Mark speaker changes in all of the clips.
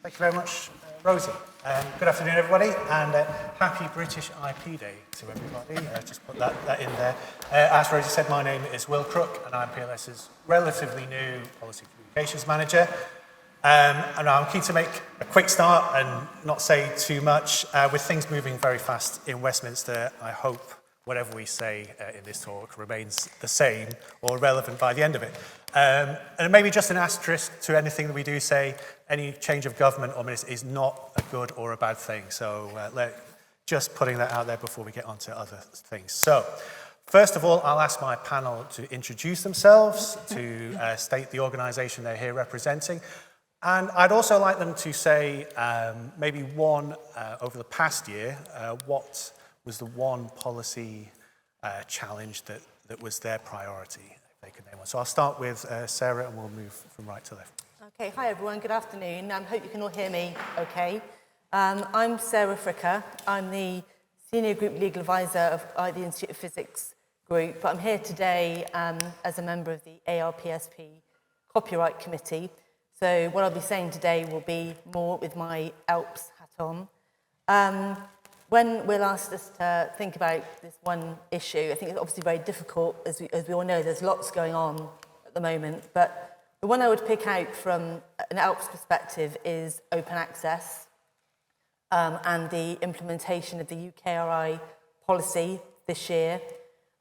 Speaker 1: Thank you very much, Rosie. Good afternoon, everybody, and happy British IP Day to everybody. Just put that in there. As Rosie said, my name is Will Crook, and I'm PLS's relatively new Policy Communications Manager. And I'm keen to make a quick start and not say too much. With things moving very fast in Westminster, I hope whatever we say in this talk remains the same or relevant by the end of it. And maybe just an asterisk to anything that we do say, any change of government or minister is not a good or a bad thing. So just putting that out there before we get on to other things. So first of all, I'll ask my panel to introduce themselves, to state the organisation they're here representing. And I'd also like them to say maybe one, over the past year, what was the one policy challenge that was their priority, if they could name one. So I'll start with Sarah, and we'll move from right to left.
Speaker 2: Okay, hi everyone, good afternoon. I hope you can all hear me okay. I'm Sarah Fricker. I'm the Senior Group Legal Advisor of the Institute of Physics Group, but I'm here today as a member of the ARPSP Copyright Committee. So what I'll be saying today will be more with my ALPS hat on. When Will asked us to think about this one issue, I think it's obviously very difficult, as we all know, there's lots going on at the moment, but the one I would pick out from an ALPS perspective is open access and the implementation of the UKRI policy this year.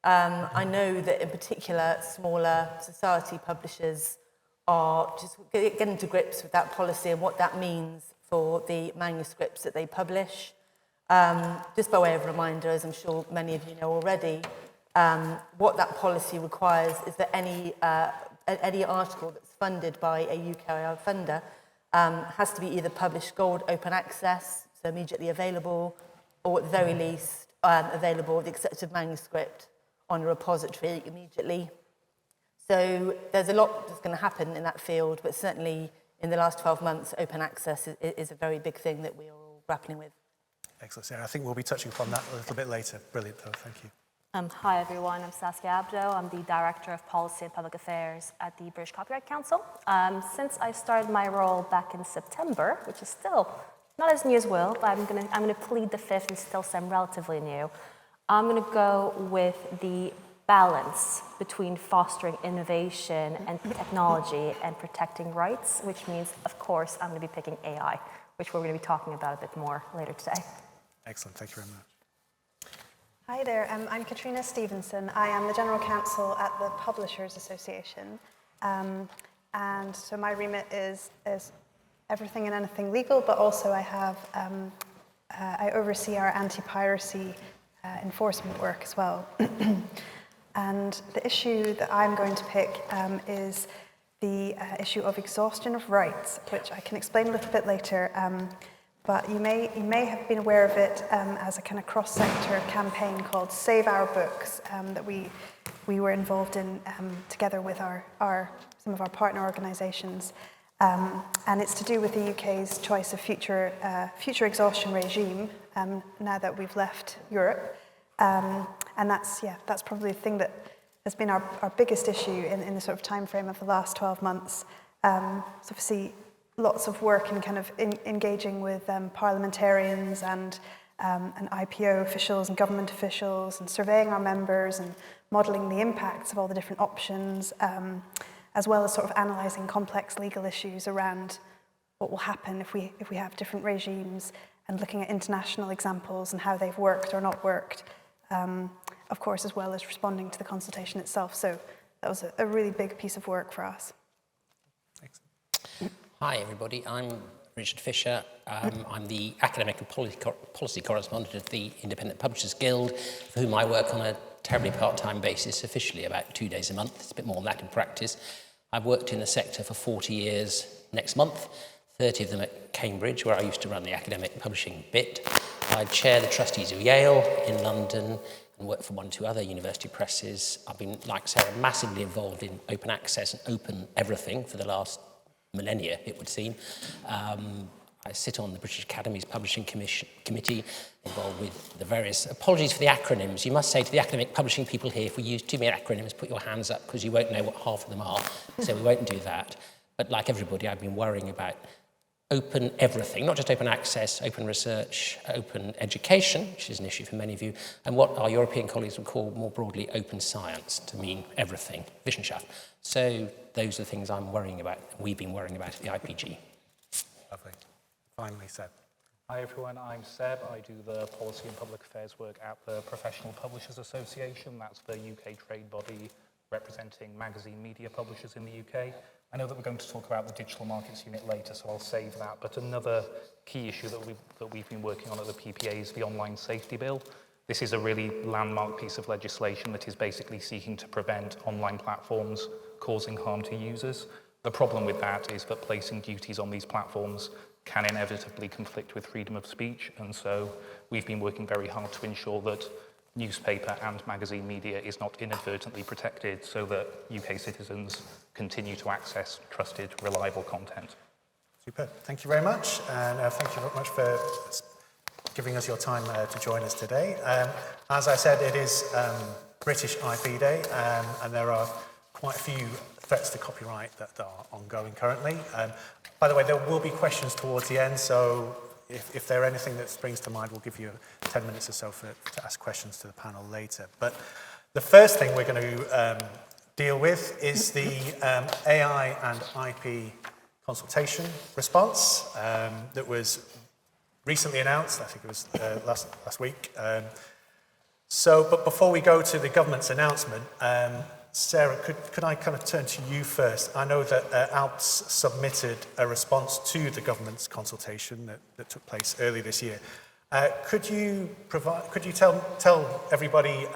Speaker 2: I know that in particular, smaller society publishers are just getting to grips with that policy and what that means for the manuscripts that they publish. Just by way of reminder, as I'm sure many of you know already, what that policy requires is that any article that's funded by a UKRI funder has to be either published gold open access, so immediately available, or at the very least available the accepted manuscript on a repository immediately. So there's a lot that's going to happen in that field, but certainly in the last 12 months, open access is a very big thing that we are all grappling with.
Speaker 1: Excellent, Sarah. I think we'll be touching upon that a little bit later. Brilliant, though. Thank you.
Speaker 3: Hi, everyone. I'm Saskia Abdo. I'm the Director of Policy and Public Affairs at the British Copyright Council. Since I started my role back in September, which is still not as new as Will, but I'm gonna plead the fifth and still say I'm relatively new. I'm going to go with the balance between fostering innovation and technology and protecting rights, which means, of course, I'm going to be picking AI, which we're going to be talking about a bit more later today.
Speaker 1: Excellent. Thank you very much.
Speaker 4: Hi there, I'm Katrina Stevenson. I am the General Counsel at the Publishers Association. And so my remit is everything and anything legal, but also I oversee our anti-piracy enforcement work as well. And the issue that I'm going to pick is the issue of exhaustion of rights, which I can explain a little bit later. But you may have been aware of it as a kind of cross-sector campaign called Save Our Books that we were involved in together with some of our partner organisations. And it's to do with the UK's choice of future exhaustion regime now that we've left Europe. And that's probably the thing that has been our biggest issue in the sort of time frame of the last 12 months. So obviously lots of work in kind of engaging with parliamentarians and IPO officials and government officials and surveying our members and modelling the impacts of all the different options, as well as sort of analysing complex legal issues around what will happen if we have different regimes and looking at international examples and how they've worked or not worked, of course, as well as responding to the consultation itself. So that was a really big piece of work for us.
Speaker 1: Excellent.
Speaker 5: Hi, everybody. I'm Richard Fisher. I'm the academic and policy correspondent of the Independent Publishers Guild, for whom I work on a terribly part-time basis, officially about 2 days a month. It's a bit more than that in practice. I've worked in the sector for 40 years next month, 30 of them at Cambridge, where I used to run the academic publishing bit. I chair the trustees of Yale in London and work for 1 or 2 other university presses. I've been, like Sarah, massively involved in open access and open everything for the last millennia, it would seem. I sit on the British Academy's Publishing Committee, involved with the various... Apologies for the acronyms. You must say to the academic publishing people here, if we use too many acronyms, put your hands up, because you won't know what half of them are. So we won't do that. But like everybody, I've been worrying about open everything, not just open access, open research, open education, which is an issue for many of you, and what our European colleagues would call more broadly open science, to mean everything, Wissenschaft. So those are the things I'm worrying about, we've been worrying about at the IPG.
Speaker 1: Lovely. Finally, Seb.
Speaker 6: Hi everyone, I'm Seb. I do the policy and public affairs work at the Professional Publishers Association. That's the UK trade body representing magazine media publishers in the UK. I know that we're going to talk about the Digital Markets Unit later, so I'll save that. But another key issue that we've been working on at the PPA is the Online Safety Bill. This is a really landmark piece of legislation that is basically seeking to prevent online platforms causing harm to users. The problem with that is that placing duties on these platforms can inevitably conflict with freedom of speech, and so we've been working very hard to ensure that newspaper and magazine media is not inadvertently protected so that UK citizens continue to access trusted, reliable content.
Speaker 1: Super. Thank you very much, and thank you very much for giving us your time to join us today. As I said, it is British IP Day, and there are quite a few threats to copyright that are ongoing currently. By the way, there will be questions towards the end, so if there are anything that springs to mind, we'll give you 10 minutes or so to ask questions to the panel later. But the first thing we're going to deal with is the AI and IP consultation response that was recently announced. I think it was last week. But before we go to the government's announcement, Sarah, could I kind of turn to you first? I know that ALPS submitted a response to the government's consultation that took place early this year. Could you tell everybody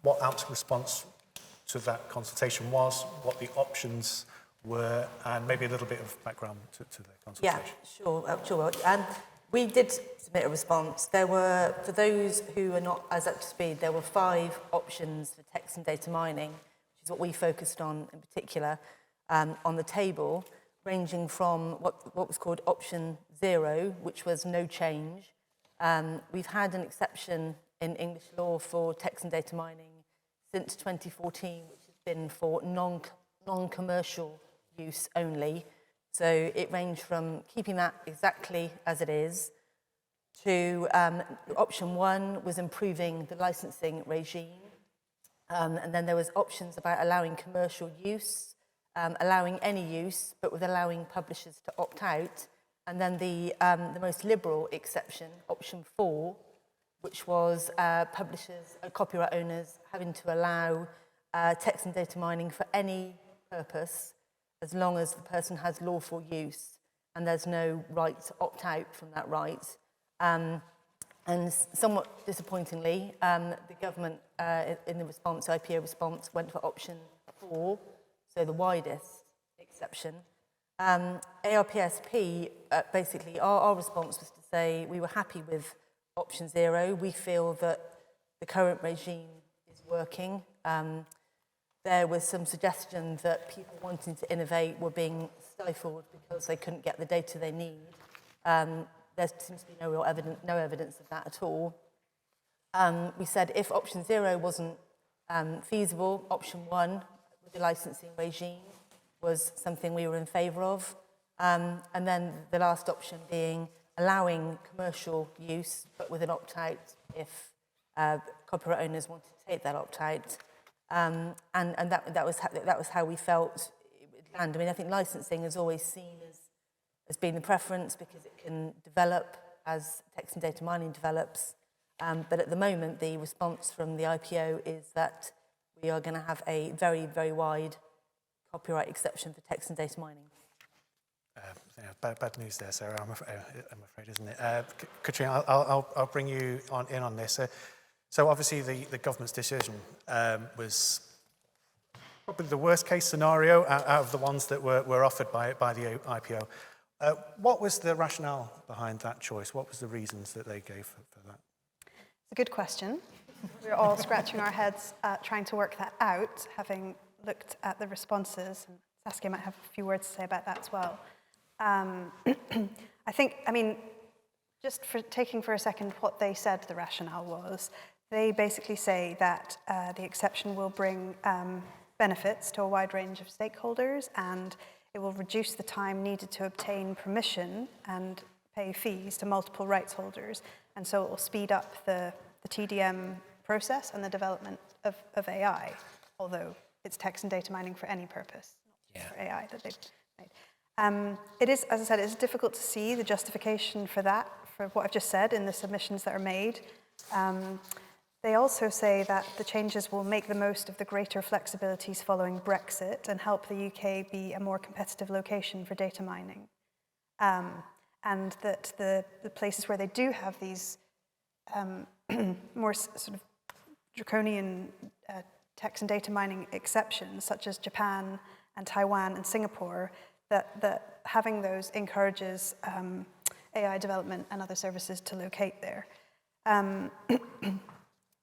Speaker 1: what ALPS' response to that consultation was, what the options were, and maybe a little bit of background to the consultation?
Speaker 2: Yeah, sure. We did submit a response. There were, for those who are not as up to speed, there were 5 options for text and data mining, which is what we focused on in particular, on the table, ranging from what was called option 0, which was no change. We've had an exception in English law for text and data mining since 2014, which has been for non-commercial use only. So it ranged from keeping that exactly as it is to option 1 was improving the licensing regime. And then there was options about allowing commercial use, allowing any use, but with allowing publishers to opt out. And then the most liberal exception, option 4, which was publishers, copyright owners having to allow text and data mining for any purpose, as long as the person has lawful use and there's no right to opt out from that right. And somewhat disappointingly, the government, in the response, IPO response, went for option 4, so the widest exception. ARPSP, basically, our response was to say we were happy with option 0. We feel that the current regime is working. There was some suggestion that people wanting to innovate were being stifled because they couldn't get the data they need. There seems to be no evidence of that at all. We said if option 0 wasn't feasible, option 1 with the licensing regime was something we were in favour of. And then the last option being allowing commercial use, but with an opt-out if copyright owners wanted to take that opt-out. And that was how we felt it would land. I mean, I think licensing is always seen as being the preference because it can develop as text and data mining develops. But at the moment, the response from the IPO is that we are going to have a very, very wide copyright exception for text and data mining.
Speaker 1: Bad news there, Sarah, I'm afraid, isn't it? Katrina, I'll bring you in on this. So obviously the government's decision was probably the worst case scenario out of the ones that were offered by the IPO. What was the rationale behind that choice? What was the reasons that they gave for that?
Speaker 4: It's a good question. We're all scratching our heads trying to work that out, having looked at the responses. And Saskia might have a few words to say about that as well. I mean, just for taking for a second what they said the rationale was, they basically say that the exception will bring benefits to a wide range of stakeholders, and It will reduce the time needed to obtain permission and pay fees to multiple rights holders, and so it will speed up the TDM process and the development of AI, although it's text and data mining for any purpose, not for AI that they've made. It is, as I said, it's difficult to see the justification for that, for what I've just said in the submissions that are made. They also say that the changes will make the most of the greater flexibilities following Brexit and help the UK be a more competitive location for data mining. And that the places where they do have these more sort of draconian text and data mining exceptions, such as Japan and Taiwan and Singapore, that having those encourages AI development and other services to locate there.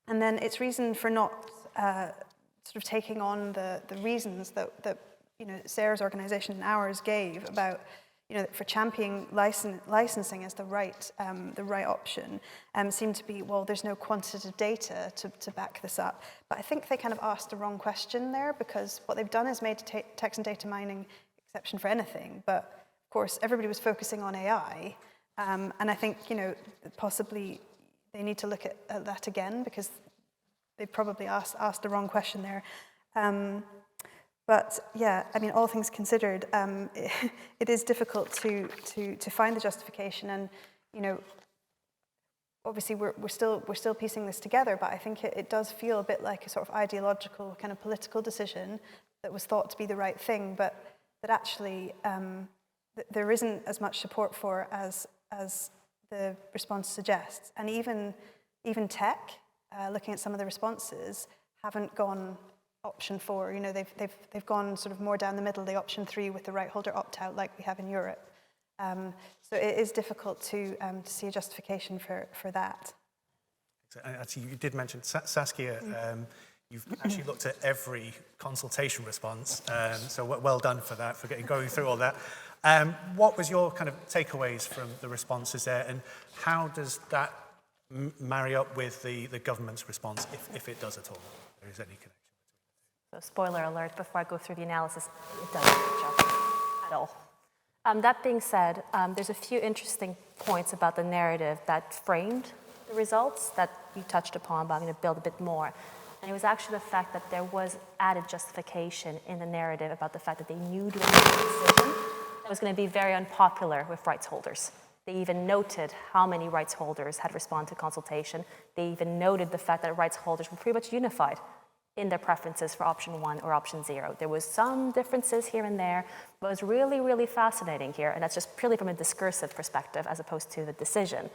Speaker 4: And then its reason for not sort of taking on the reasons that Sarah's organisation and ours gave about for championing licensing as the right option seemed to be, well, there's no quantitative data to back this up. But I think they kind of asked the wrong question there, because what they've done is made text and data mining exception for anything. But of course, everybody was focusing on AI, and I think possibly they need to look at that again, because they probably asked the wrong question there. But yeah, I mean, all things considered, it is difficult to find the justification, and obviously we're still piecing this together. But I think it does feel a bit like a sort of ideological kind of political decision that was thought to be the right thing, but that actually there isn't as much support for as the response suggests. And even tech, looking at some of the responses, haven't gone option 4. They've gone sort of more down the middle, the option 3 with the right holder opt-out like we have in Europe. So it is difficult to see a justification for that.
Speaker 1: Actually, you did mention, Saskia, you've actually looked at every consultation response, so well done for that, for going through all that. What was your kind of takeaways from the responses there, and how does that marry up with the government's response, if it does at all? If there is any connection.
Speaker 3: So spoiler alert, before I go through the analysis, it doesn't match up at all. That being said, there's a few interesting points about the narrative that framed the results that you touched upon, but I'm going to build a bit more. And it was actually the fact that there was added justification in the narrative about the fact that they knew during the decision that was going to be very unpopular with rights holders. They even noted how many rights holders had responded to consultation. They even noted the fact that rights holders were pretty much unified in their preferences for option 1 or option 0. There was some differences here and there, but what's really, really fascinating here, and that's just purely from a discursive perspective as opposed to the decision,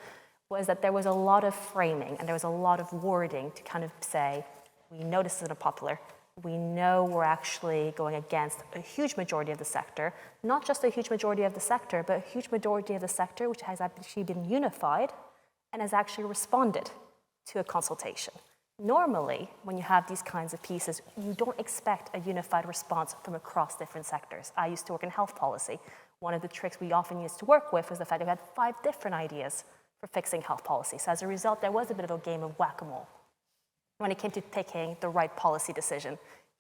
Speaker 3: was that there was a lot of framing and there was a lot of wording to kind of say, we know this isn't unpopular, we know we're actually going against a huge majority of the sector, not just a huge majority of the sector, but a huge majority of the sector which has actually been unified and has actually responded to a consultation. Normally, when you have these kinds of pieces, you don't expect a unified response from across different sectors. I used to work in health policy. One of the tricks we often used to work with was the fact that we had 5 different ideas for fixing health policy. So as a result, there was a bit of a game of whack-a-mole when it came to picking the right policy decision.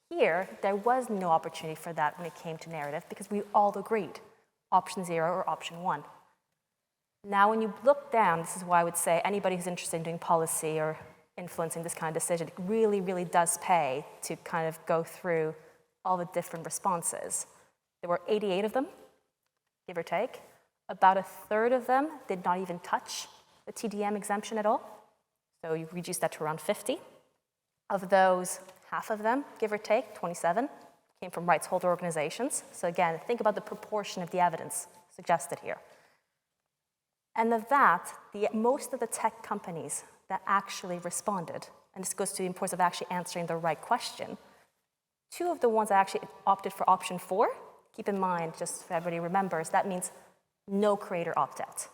Speaker 3: Here, there was no opportunity for that when it came to narrative because we all agreed, option 0 or option 1. Now, when you look down, this is why I would say anybody who's interested in doing policy or influencing this kind of decision, it really, really does pay to kind of go through all the different responses. There were 88 of them, give or take. About a third of them did not even touch the TDM exemption at all. So you reduce that to around 50. Of those, half of them, give or take, 27, came from rights holder organizations. So again, think about the proportion of the evidence suggested here. And of that, most of the tech companies that actually responded, and this goes to the importance of actually answering the right question, 2 of the ones that actually opted for option 4, keep in mind, just so everybody remembers, that means no creator opt-out.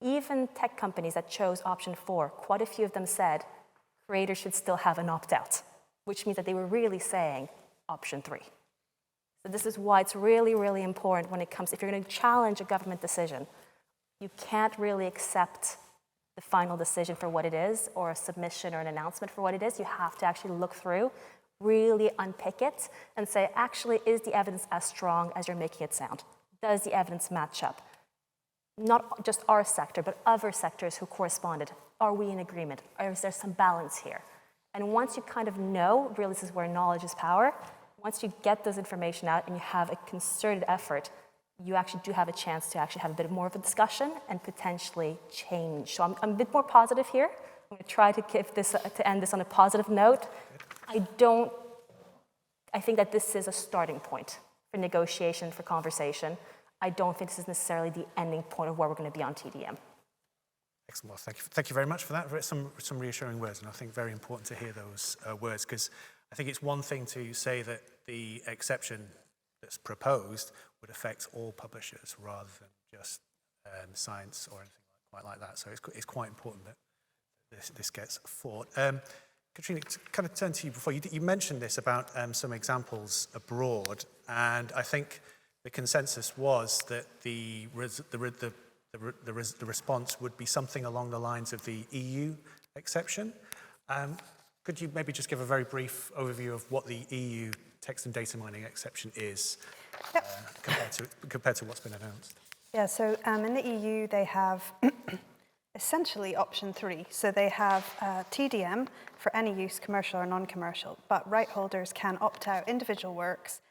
Speaker 3: Even tech companies that chose option 4, quite a few of them said creators should still have an opt-out, which means that they were really saying option 3. So this is why it's really, really important when it comes, if you're going to challenge a government decision, you can't really accept the final decision for what it is, or a submission or an announcement for what it is. You have to actually look through, really unpick it and say, actually, is the evidence as strong as you're making it sound? Does the evidence match up? Not just our sector, but other sectors who corresponded. Are we in agreement? Or is there some balance here? And once you kind of know, really this is where knowledge is power, once you get those information out and you have a concerted effort, you actually do have a chance to actually have a bit more of a discussion and potentially change. So I'm a bit more positive here. I'm going to try to end this on a positive note. I think that this is a starting point for negotiation, for conversation. I don't think this is necessarily the ending point of where we're going to be on TDM.
Speaker 1: Excellent. Well, thank you very much for that. Some reassuring words, and I think very important to hear those words, because I think it's one thing to say that the exception that's proposed would affect all publishers rather than just science or anything quite like that. So it's quite important that this gets fought. Katrina, to kind of turn to you before, you mentioned this about some examples abroad, and I think the consensus was that the response would be something along the lines of the EU exception. Could you maybe just give a very brief overview of what the EU text and data mining exception is compared to what's been announced?
Speaker 4: Yeah, so in the EU they have essentially option 3. So they have TDM for any use, commercial or non-commercial, but right holders can opt out individual works,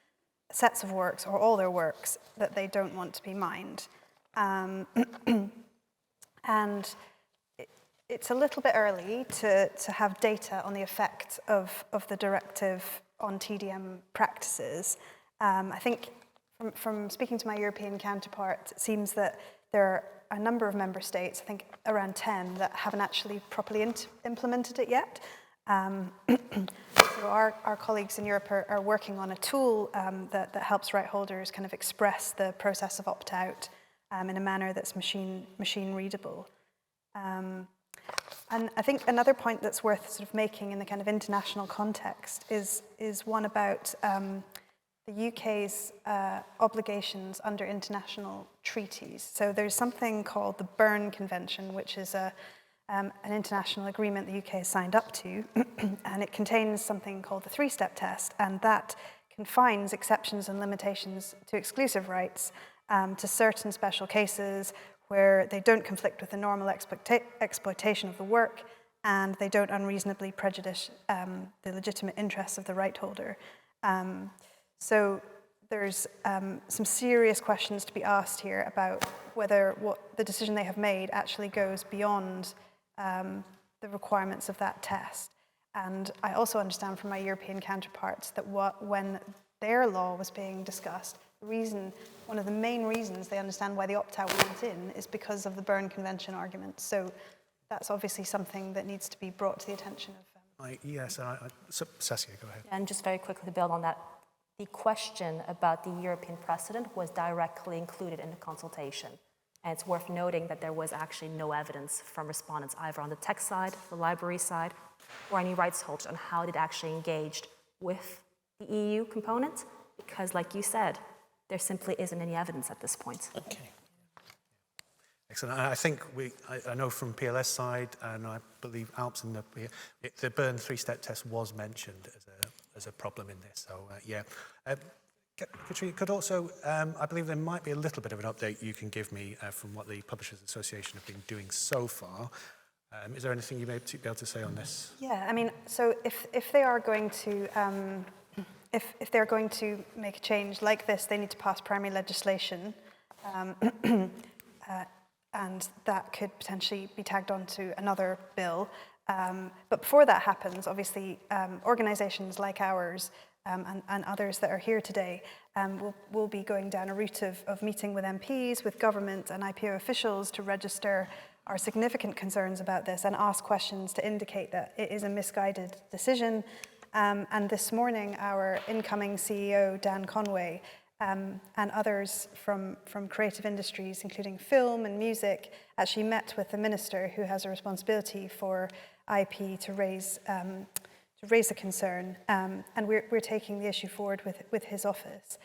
Speaker 4: sets of works, or all their works that they don't want to be mined. And it's a little bit early to have data on the effect of the directive on TDM practices. I think from speaking to my European counterpart, it seems that there are a number of member states, I think around 10, that haven't actually properly implemented it yet. So our colleagues in Europe are working on a tool that helps right holders kind of express the process of opt-out in a manner that's machine readable. And I think another point that's worth sort of making in the kind of international context is one about the UK's obligations under international treaties. So there's something called the Berne Convention, which is an international agreement the UK has signed up to, and it contains something called the 3-step test, and that confines exceptions and limitations to exclusive rights to certain special cases where they don't conflict with the normal exploitation of the work, and they don't unreasonably prejudice the legitimate interests of the right holder. So there's some serious questions to be asked here about whether what the decision they have made actually goes beyond the requirements of that test. And I also understand from my European counterparts that when their law was being discussed, one of the main reasons they understand why the opt-out went in is because of the Berne Convention argument. So that's obviously something that needs to be brought to the attention of...
Speaker 1: Yes, Saskia, go ahead.
Speaker 3: And just very quickly to build on that, the question about the European precedent was directly included in the consultation. And it's worth noting that there was actually no evidence from respondents either on the tech side, the library side, or any rights holders on how it actually engaged with the EU component, because like you said, there simply isn't any evidence at this point.
Speaker 5: Okay.
Speaker 1: Excellent. I think I know from PLS side, and I believe Alps in the Berne 3-step test was mentioned as a problem in this. So yeah. Katrina, could also, I believe there might be a little bit of an update you can give me from what the Publishers Association have been doing so far. Is there anything you may be able to say on this?
Speaker 4: Yeah, I mean, so if they are going to if they're going to make a change like this, they need to pass primary legislation, and that could potentially be tagged onto another bill. But before that happens, obviously, organisations like ours and others that are here today will be going down a route of meeting with MPs, with government and IPO officials to register our significant concerns about this and ask questions to indicate that it is a misguided decision. And this morning, our incoming CEO, Dan Conway, and others from creative industries, including film and music, actually met with the minister who has a responsibility for IP to raise a concern, and we're taking the issue forward with his office.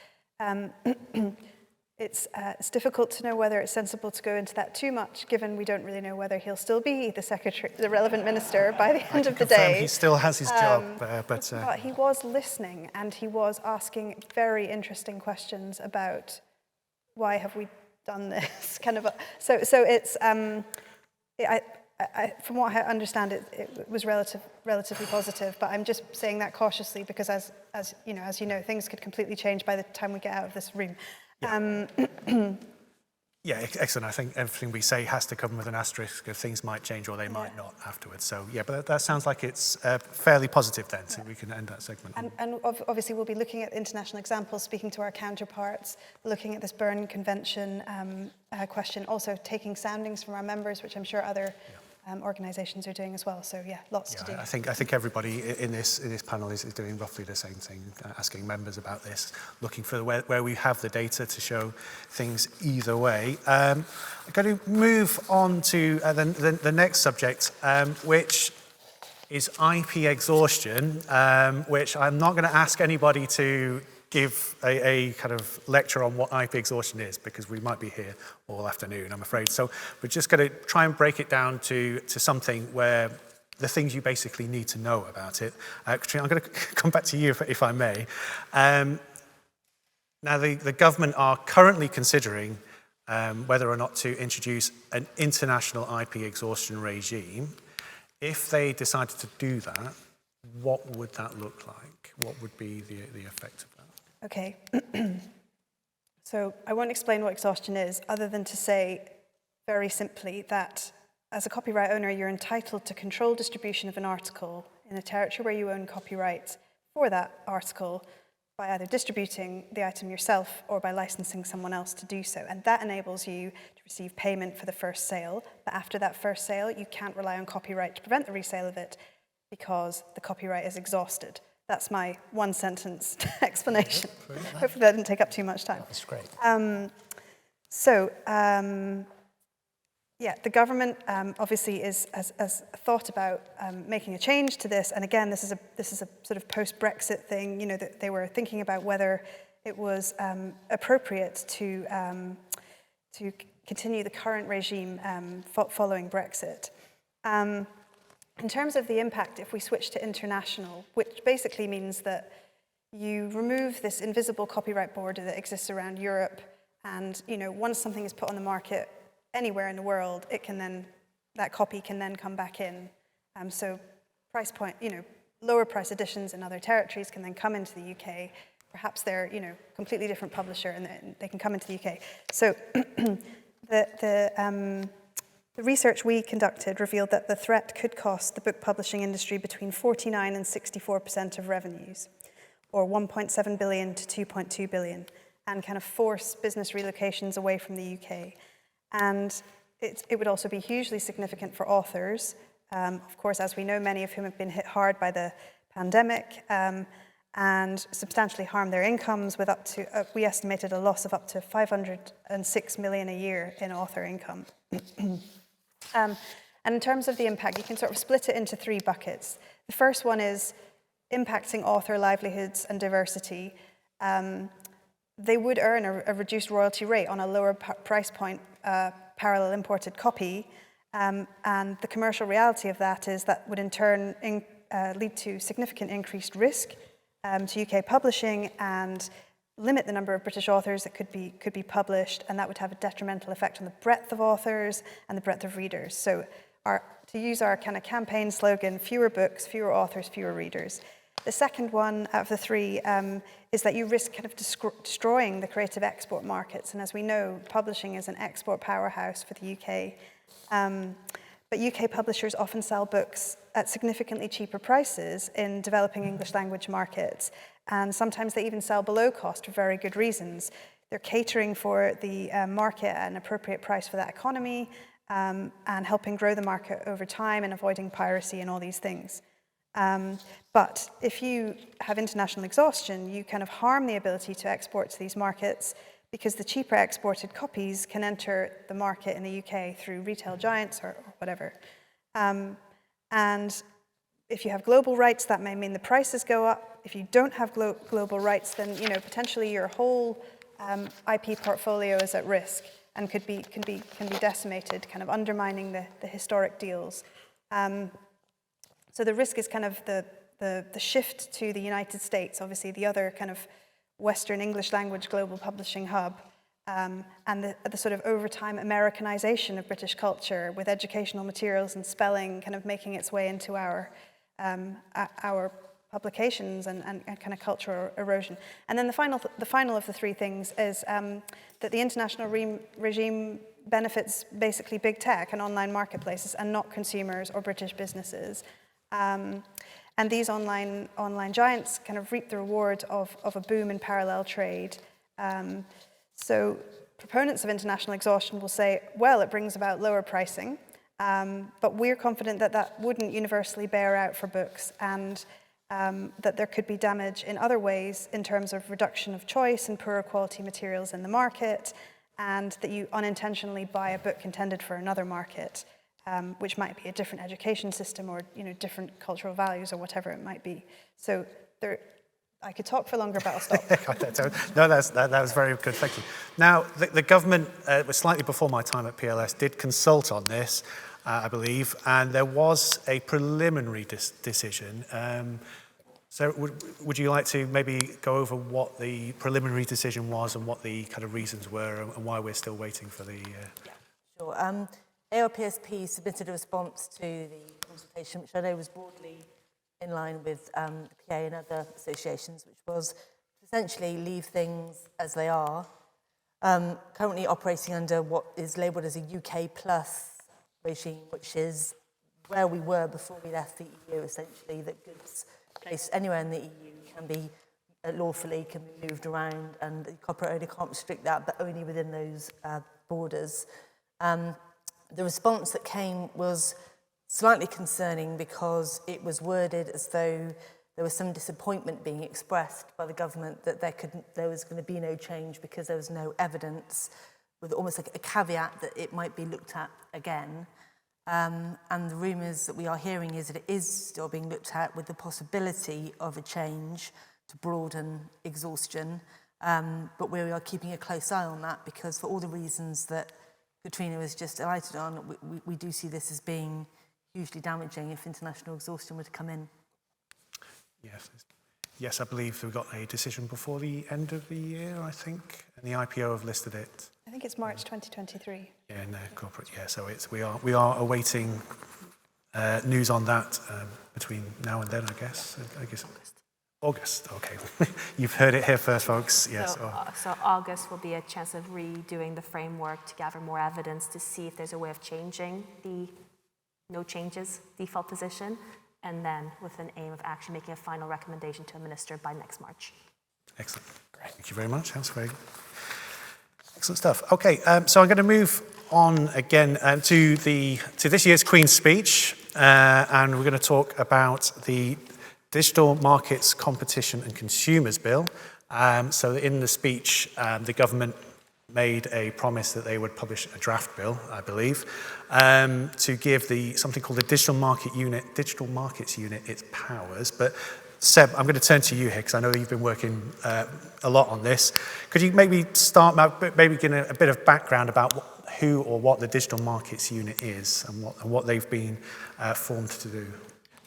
Speaker 4: it's difficult to know whether it's sensible to go into that too much, given we don't really know whether he'll still be the relevant minister by the end of the day.
Speaker 1: He still has his job, but
Speaker 4: he was listening, and he was asking very interesting questions about why have we done this kind of. So it's from what I understand, it was relatively positive. But I'm just saying that cautiously because, as you know, things could completely change by the time we get out of this room.
Speaker 1: Yeah, excellent. I think everything we say has to come with an asterisk. If things might change or they might not afterwards. So yeah, but that sounds like it's fairly positive then. So we can end that segment.
Speaker 4: And obviously we'll be looking at international examples, speaking to our counterparts, looking at this Berne Convention question, also taking soundings from our members, which I'm sure other organisations are doing as well. So yeah, lots to do.
Speaker 1: I think everybody in this panel is doing roughly the same thing, asking members about this, looking for where we have the data to show things either way. I'm going to move on to the next subject, which is IP exhaustion, which I'm not going to ask anybody to give a kind of lecture on what IP exhaustion is, because we might be here all afternoon, I'm afraid. So we're just going to try and break it down to something where the things you basically need to know about it. Katrina, I'm going to come back to you if I may. Now, the government are currently considering whether or not to introduce an international IP exhaustion regime. If they decided to do that, what would that look like? What would be the effect of that?
Speaker 4: Okay, so I won't explain what exhaustion is, other than to say very simply that as a copyright owner, you're entitled to control distribution of an article in a territory where you own copyright for that article by either distributing the item yourself or by licensing someone else to do so. And that enables you to receive payment for the first sale. But after that first sale, you can't rely on copyright to prevent the resale of it because the copyright is exhausted. That's my one-sentence explanation. Hopefully that didn't take up too much time.
Speaker 5: That's great.
Speaker 4: Yeah, the government obviously has thought about making a change to this. And again, this is a sort of post-Brexit thing. You know, that they were thinking about whether it was appropriate to continue the current regime following Brexit. In terms of the impact, if we switch to international, which basically means that you remove this invisible copyright border that exists around Europe, and once something is put on the market anywhere in the world, that copy can then come back in. So price point, lower price editions in other territories can then come into the UK. Perhaps they're completely different publisher, and they can come into the UK. So the research we conducted revealed that the threat could cost the book publishing industry between 49% and 64% of revenues, or 1.7 billion to 2.2 billion, and kind of force business relocations away from the UK. And it would also be hugely significant for authors, of course, as we know, many of whom have been hit hard by the pandemic, and substantially harm their incomes with up to, we estimated a loss of up to 506 million a year in author income. And in terms of the impact, you can sort of split it into three buckets. The first one is impacting author livelihoods and diversity. They would earn a reduced royalty rate on a lower price point parallel imported copy, and the commercial reality of that is that would in turn lead to significant increased risk to UK publishing and limit the number of British authors that could be published, and that would have a detrimental effect on the breadth of authors and the breadth of readers. So to use our kind of campaign slogan, fewer books, fewer authors, fewer readers. The second one out of the three is that you risk kind of destroying the creative export markets. And as we know, publishing is an export powerhouse for the UK. But UK publishers often sell books at significantly cheaper prices in developing English language markets. And sometimes they even sell below cost for very good reasons. They're catering for the market at an appropriate price for that economy, and helping grow the market over time and avoiding piracy and all these things. But if you have international exhaustion, you kind of harm the ability to export to these markets because the cheaper exported copies can enter the market in the UK through retail giants or whatever. And if you have global rights, that may mean the prices go up. If you don't have global rights, then potentially your whole IP portfolio is at risk and can be decimated, kind of undermining the historic deals. So the risk is kind of the shift to the United States, obviously the other kind of Western English language global publishing hub, and the sort of over time Americanization of British culture with educational materials and spelling kind of making its way into our publications and kind of cultural erosion. And then the final of the three things is that the international regime benefits basically big tech and online marketplaces and not consumers or British businesses. And these online giants kind of reap the reward of a boom in parallel trade. So proponents of international exhaustion will say, well, it brings about lower pricing, but we're confident that that wouldn't universally bear out for books, and that there could be damage in other ways in terms of reduction of choice and poorer quality materials in the market, and that you unintentionally buy a book intended for another market, which might be a different education system or different cultural values or whatever it might be. So I could talk for longer, but I'll stop.
Speaker 1: No, that was very good, thank you. Now, the government, was slightly before my time at PLS, did consult on this, I believe, and there was a preliminary decision. So would you like to maybe go over what the preliminary decision was and what the kind of reasons were and why we're still waiting for the...
Speaker 2: Yeah, sure. ARPSP submitted a response to the consultation, which I know was broadly in line with the PA and other associations, which was to essentially leave things as they are, currently operating under what is labelled as a UK plus regime, which is where we were before we left the EU, essentially, that goods placed anywhere in the EU can be lawfully can be moved around, and the copyright owner can't restrict that, but only within those borders. The response that came was slightly concerning because it was worded as though there was some disappointment being expressed by the government that there was going to be no change because there was no evidence, with almost like a caveat that it might be looked at again. And the rumours that we are hearing is that it is still being looked at with the possibility of a change to broaden exhaustion. But we are keeping a close eye on that because for all the reasons that Katrina was just delighted on, we do see this as being hugely damaging if international exhaustion were to come in.
Speaker 1: Yes, I believe we got a decision before the end of the year, I think, and the IPO have listed it.
Speaker 4: I think it's March 2023.
Speaker 1: Yeah, no, corporate, yeah, so we are awaiting news on that between now and then, I guess. August, okay. You've heard it here first, folks. Yes.
Speaker 3: So August will be a chance of redoing the framework to gather more evidence to see if there's a way of changing the no changes default position, and then with an aim of actually making a final recommendation to a minister by next March.
Speaker 1: Excellent. Great. Thank you very much. That's very excellent stuff. Okay, so I'm going to move on again to this year's Queen's Speech, and we're going to talk about the Digital Markets Competition and Consumers Bill. So in the speech, the government made a promise that they would publish a draft bill, I believe, to give something called the Digital Markets Unit its powers. But Seb, I'm going to turn to you here because I know you've been working a lot on this. Could you maybe start maybe give a bit of background about who or what the Digital Markets Unit is and what they've been formed to do?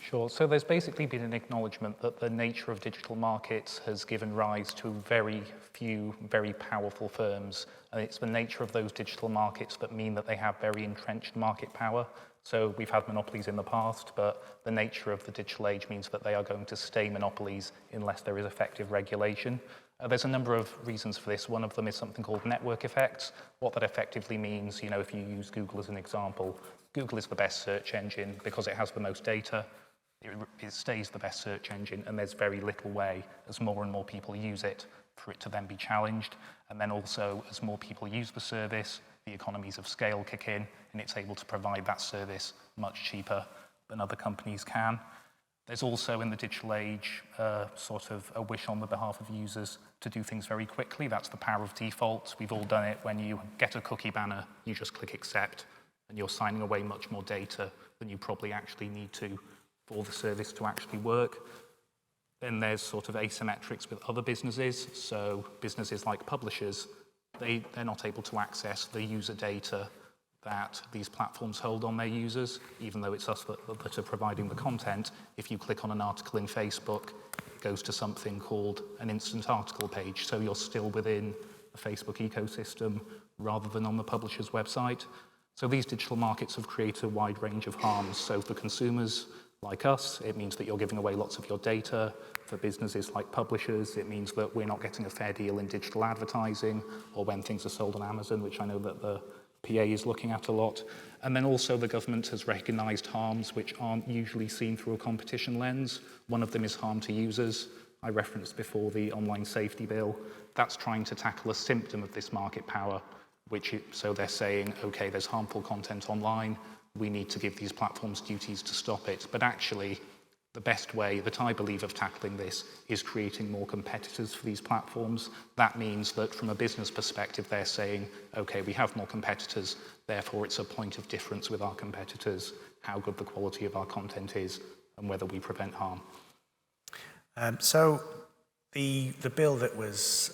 Speaker 6: Sure. So there's basically been an acknowledgement that the nature of digital markets has given rise to very few, very powerful firms. And it's the nature of those digital markets that mean that they have very entrenched market power. So we've had monopolies in the past, but the nature of the digital age means that they are going to stay monopolies unless there is effective regulation. There's a number of reasons for this. One of them is something called network effects. What that effectively means, if you use Google as an example, Google is the best search engine because it has the most data. It stays the best search engine, and there's very little way, as more and more people use it, for it to then be challenged. And then also, as more people use the service, the economies of scale kick in, and it's able to provide that service much cheaper than other companies can. There's also, in the digital age, sort of a wish on the behalf of users to do things very quickly. That's the power of default. We've all done it. When you get a cookie banner, you just click accept, and you're signing away much more data than you probably actually need to for the service to actually work. Then there's sort of asymmetrics with other businesses. So businesses like publishers, they're not able to access the user data that these platforms hold on their users, even though it's us that are providing the content. If you click on an article in Facebook, it goes to something called an instant article page. So you're still within the Facebook ecosystem rather than on the publisher's website. So these digital markets have created a wide range of harms. So for consumers like us, it means that you're giving away lots of your data. For businesses like publishers, it means that we're not getting a fair deal in digital advertising or when things are sold on Amazon, which I know that the PA is looking at a lot. And then also the government has recognised harms which aren't usually seen through a competition lens. One of them is harm to users. I referenced before the online safety bill. That's trying to tackle a symptom of this market power, so they're saying, okay, there's harmful content online, we need to give these platforms duties to stop it. But actually, the best way that I believe of tackling this is creating more competitors for these platforms. That means that from a business perspective, they're saying, okay, we have more competitors, therefore it's a point of difference with our competitors, how good the quality of our content is, and whether we prevent harm.
Speaker 1: So the bill that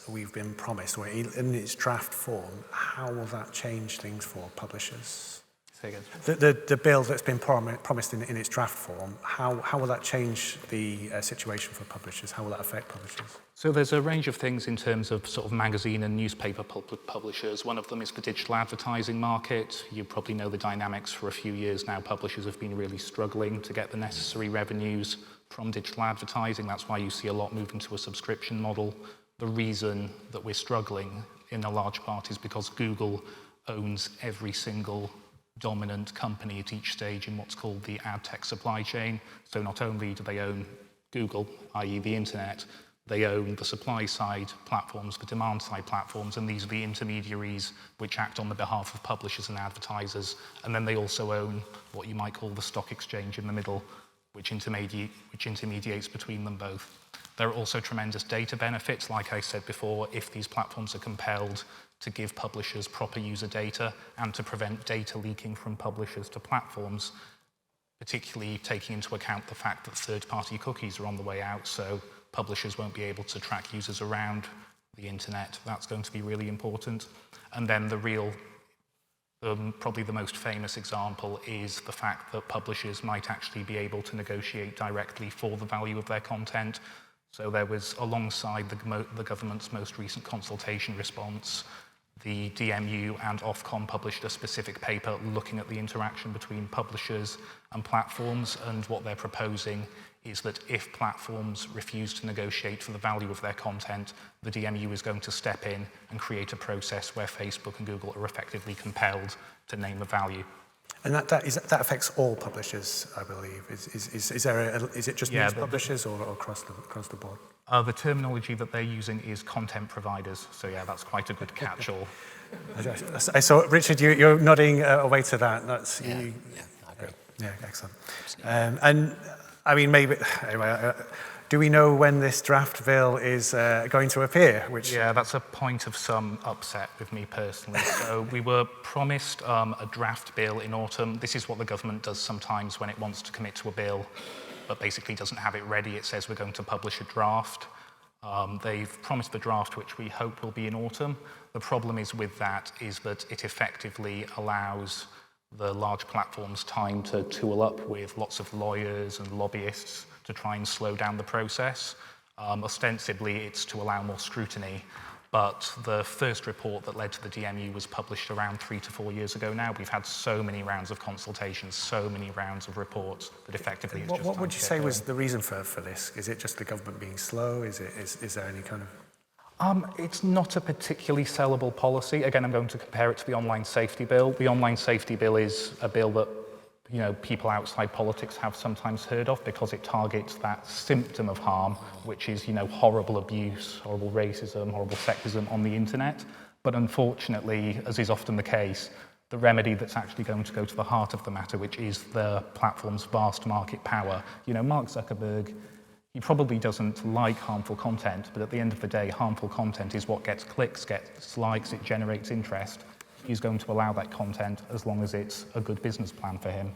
Speaker 1: we've been promised, or in its draft form, how will that change things for publishers?
Speaker 6: Say again.
Speaker 1: The bill that's been promised in its draft form, how will that change the situation for publishers? How will that affect publishers?
Speaker 6: So there's a range of things in terms of sort of magazine and newspaper publishers. One of them is the digital advertising market. You probably know the dynamics. For a few years now, publishers have been really struggling to get the necessary revenues from digital advertising. That's why you see a lot moving to a subscription model. The reason that we're struggling in a large part is because Google owns every single dominant company at each stage in what's called the ad tech supply chain. So not only do they own Google, i.e. the internet, they own the supply side platforms, the demand side platforms, and these are the intermediaries which act on the behalf of publishers and advertisers. And then they also own what you might call the stock exchange in the middle, which intermediates between them both. There are also tremendous data benefits. Like I said before, if these platforms are compelled to give publishers proper user data and to prevent data leaking from publishers to platforms, particularly taking into account the fact that third-party cookies are on the way out, so publishers won't be able to track users around the internet. That's going to be really important. And then probably the most famous example is the fact that publishers might actually be able to negotiate directly for the value of their content. So there was, alongside the government's most recent consultation response, the DMU and Ofcom published a specific paper looking at the interaction between publishers and platforms, and what they're proposing is that if platforms refuse to negotiate for the value of their content, the DMU is going to step in and create a process where Facebook and Google are effectively compelled to name a value.
Speaker 1: And that affects all publishers, I believe. Is it just news publishers or across the board?
Speaker 6: The terminology that they're using is content providers. So yeah, that's quite a good catch-all.
Speaker 1: I saw, Richard, you're nodding away to that. That's
Speaker 5: I agree.
Speaker 1: Yeah, excellent. And I mean, maybe anyway. Do we know when this draft bill is going to appear?
Speaker 6: Yeah, that's a point of some upset with me personally. So we were promised a draft bill in autumn. This is what the government does sometimes when it wants to commit to a bill, but basically doesn't have it ready. It says we're going to publish a draft. They've promised the draft, which we hope will be in autumn. The problem is with that is that it effectively allows the large platforms time to tool up with lots of lawyers and lobbyists to try and slow down the process. Ostensibly, it's to allow more scrutiny, but the first report that led to the DMU was published around 3 to 4 years ago now. We've had so many rounds of consultations, so many rounds of reports that effectively it's just
Speaker 1: What would you say was the reason for this? Is it just the government being slow? Is there any kind of...
Speaker 6: It's not a particularly sellable policy. Again, I'm going to compare it to the online safety bill. The online safety bill is a bill that people outside politics have sometimes heard of because it targets that symptom of harm, which is, horrible abuse, horrible racism, horrible sexism on the internet. But unfortunately, as is often the case, the remedy that's actually going to go to the heart of the matter, which is the platform's vast market power. Mark Zuckerberg, he probably doesn't like harmful content, but at the end of the day, harmful content is what gets clicks, gets likes, it generates interest. He's going to allow that content as long as it's a good business plan for him.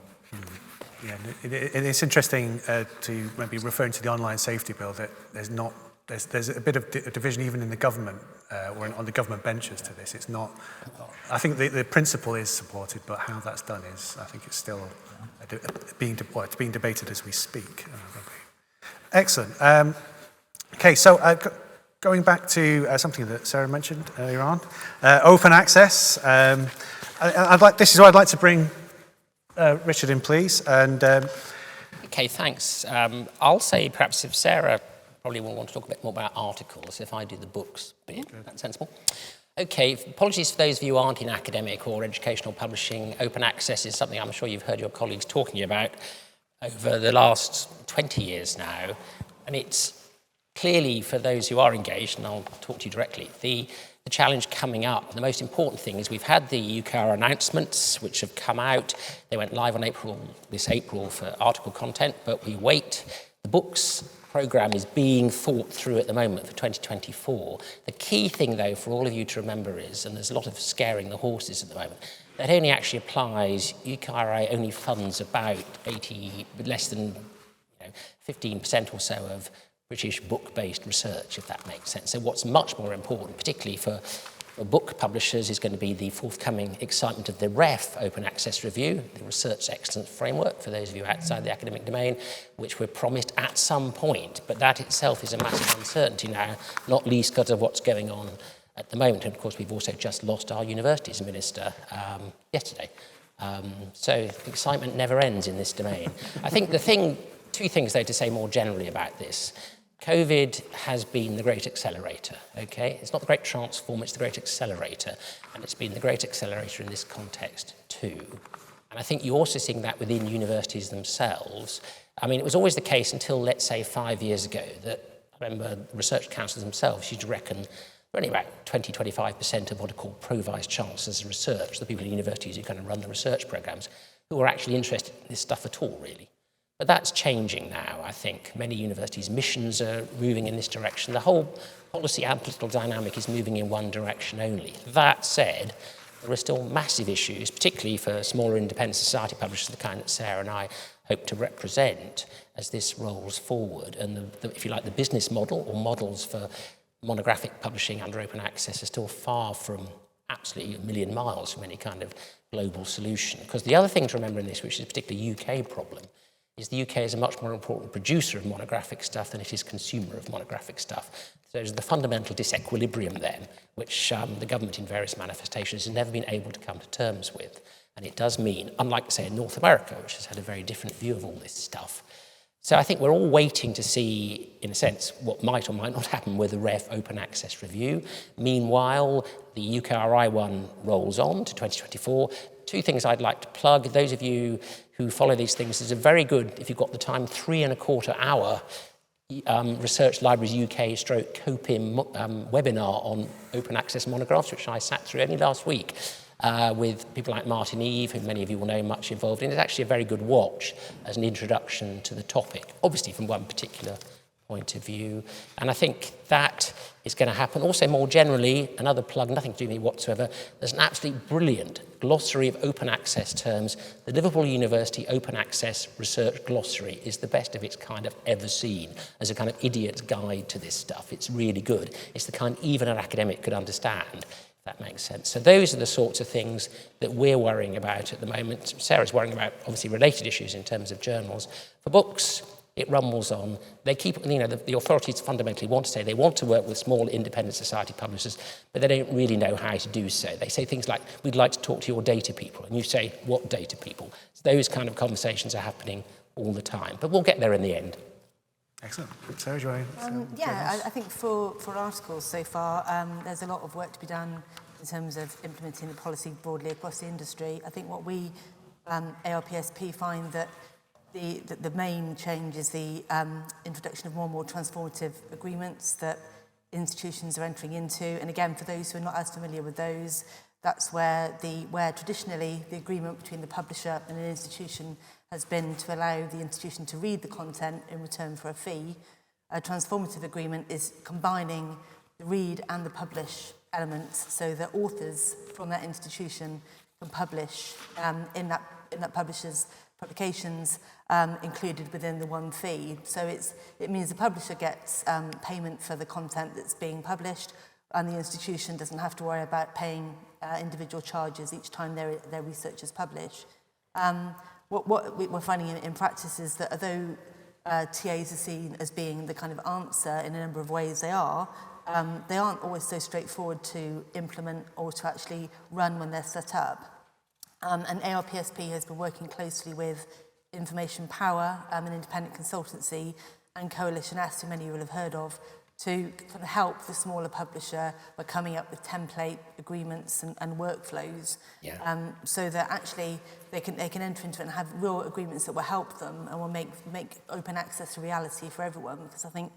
Speaker 1: Yeah, it's interesting to maybe referring to the online safety bill that there's a bit of a division even in the government or on the government benches to this. It's not. I think the principle is supported, but how that's done is, I think, it's still it's being debated as we speak. Excellent. Okay, so going back to something that Sarah mentioned earlier on, open access. This is where I'd like to bring Richard in, please. And
Speaker 5: okay, thanks. I'll say perhaps if Sarah probably will want to talk a bit more about articles, if I do the books bit. That's sensible. Okay, apologies for those of you who aren't in academic or educational publishing. Open access is something I'm sure you've heard your colleagues talking about over the last 20 years now. And it's clearly, for those who are engaged, and I'll talk to you directly, the challenge coming up, the most important thing is we've had the UKR announcements which have come out. They went live on this April for article content, but we wait. The books programme is being thought through at the moment for 2024. The key thing, though, for all of you to remember is, and there's a lot of scaring the horses at the moment, that only actually applies, UKRA only funds about less than 15% or so of British book-based research, if that makes sense. So what's much more important, particularly for book publishers, is going to be the forthcoming excitement of the REF Open Access Review, the Research Excellence Framework, for those of you outside the academic domain, which we're promised at some point. But that itself is a massive uncertainty now, not least because of what's going on at the moment. And of course, we've also just lost our universities minister yesterday. So excitement never ends in this domain. I think two things, though, to say more generally about this. COVID has been the great accelerator, okay? It's not the great transformer, it's the great accelerator. And it's been the great accelerator in this context too. And I think you're also seeing that within universities themselves. I mean, it was always the case until, let's say, 5 years ago, that I remember research councils themselves used to reckon only about 20-25% of what are called pro-vice chancellors of research, the people in universities who kind of run the research programmes, who are actually interested in this stuff at all, really. But that's changing now, I think. Many universities' missions are moving in this direction. The whole policy and political dynamic is moving in one direction only. That said, there are still massive issues, particularly for smaller independent society publishers, the kind that Sarah and I hope to represent as this rolls forward. And if you like, the business model or models for monographic publishing under open access are still far from absolutely a million miles from any kind of global solution. Because the other thing to remember in this, which is a particularly UK problem, is the UK is a much more important producer of monographic stuff than it is consumer of monographic stuff. So there's the fundamental disequilibrium then, which the government in various manifestations has never been able to come to terms with. And it does mean, unlike, say, in North America, which has had a very different view of all this stuff. So I think we're all waiting to see, in a sense, what might or might not happen with the REF Open Access Review. Meanwhile, the UKRI one rolls on to 2024. Two things I'd like to plug. Those of you who follow these things, there's a very good, if you've got the time, 3¼ hour Research Libraries UK /COPIM webinar on open access monographs, which I sat through only last week with people like Martin Eve, who many of you will know much involved in. It's actually a very good watch as an introduction to the topic, obviously from one particular point of view. And I think that is going to happen. Also, more generally, another plug, nothing to do with me whatsoever, there's an absolutely brilliant glossary of open access terms. The Liverpool University Open Access Research Glossary is the best of its kind I've ever seen as a kind of idiot's guide to this stuff. It's really good. It's the kind even an academic could understand, if that makes sense. So those are the sorts of things that we're worrying about at the moment. Sarah's worrying about, obviously, related issues in terms of journals. For books, it rumbles on. They keep, the authorities fundamentally want to say they want to work with small independent society publishers, but they don't really know how to do so. They say things like, we'd like to talk to your data people. And you say, what data people? So those kind of conversations are happening all the time. But we'll get there in the end.
Speaker 1: Excellent. Sarah, do you want to
Speaker 2: I think for articles so far, there's a lot of work to be done in terms of implementing the policy broadly across the industry. I think what we, ARPSP, find that the main change is the introduction of more and more transformative agreements that institutions are entering into. And again, for those who are not as familiar with those, that's where traditionally the agreement between the publisher and an institution has been to allow the institution to read the content in return for a fee. A transformative agreement is combining the read and the publish elements so that authors from that institution can publish in that publisher's publications included within the one fee. So it means the publisher gets payment for the content that's being published, and the institution doesn't have to worry about paying individual charges each time their research is published. What we're finding in practice is that although TAs are seen as being the kind of answer in a number of ways they aren't always so straightforward to implement or to actually run when they're set up. And ARPSP has been working closely with Information Power, an independent consultancy, and Coalition S, who many of you will have heard of, to kind of help the smaller publisher by coming up with template agreements and workflows, so that actually they can enter into it and have real agreements that will help them and will make open access a reality for everyone. Because I think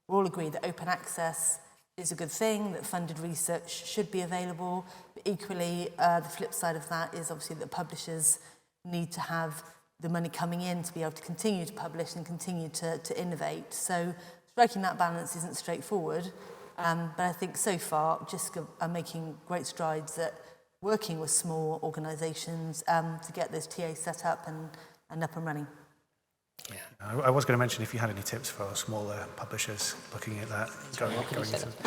Speaker 2: we all agree that open access is a good thing, that funded research should be available, but equally the flip side of that is obviously that publishers need to have the money coming in to be able to continue to publish and continue to innovate. So striking that balance isn't straightforward, but I think so far JISC are making great strides at working with small organisations to get those TAs set up and up and running.
Speaker 1: Yeah. I was going to mention if you had any tips for smaller publishers looking at that.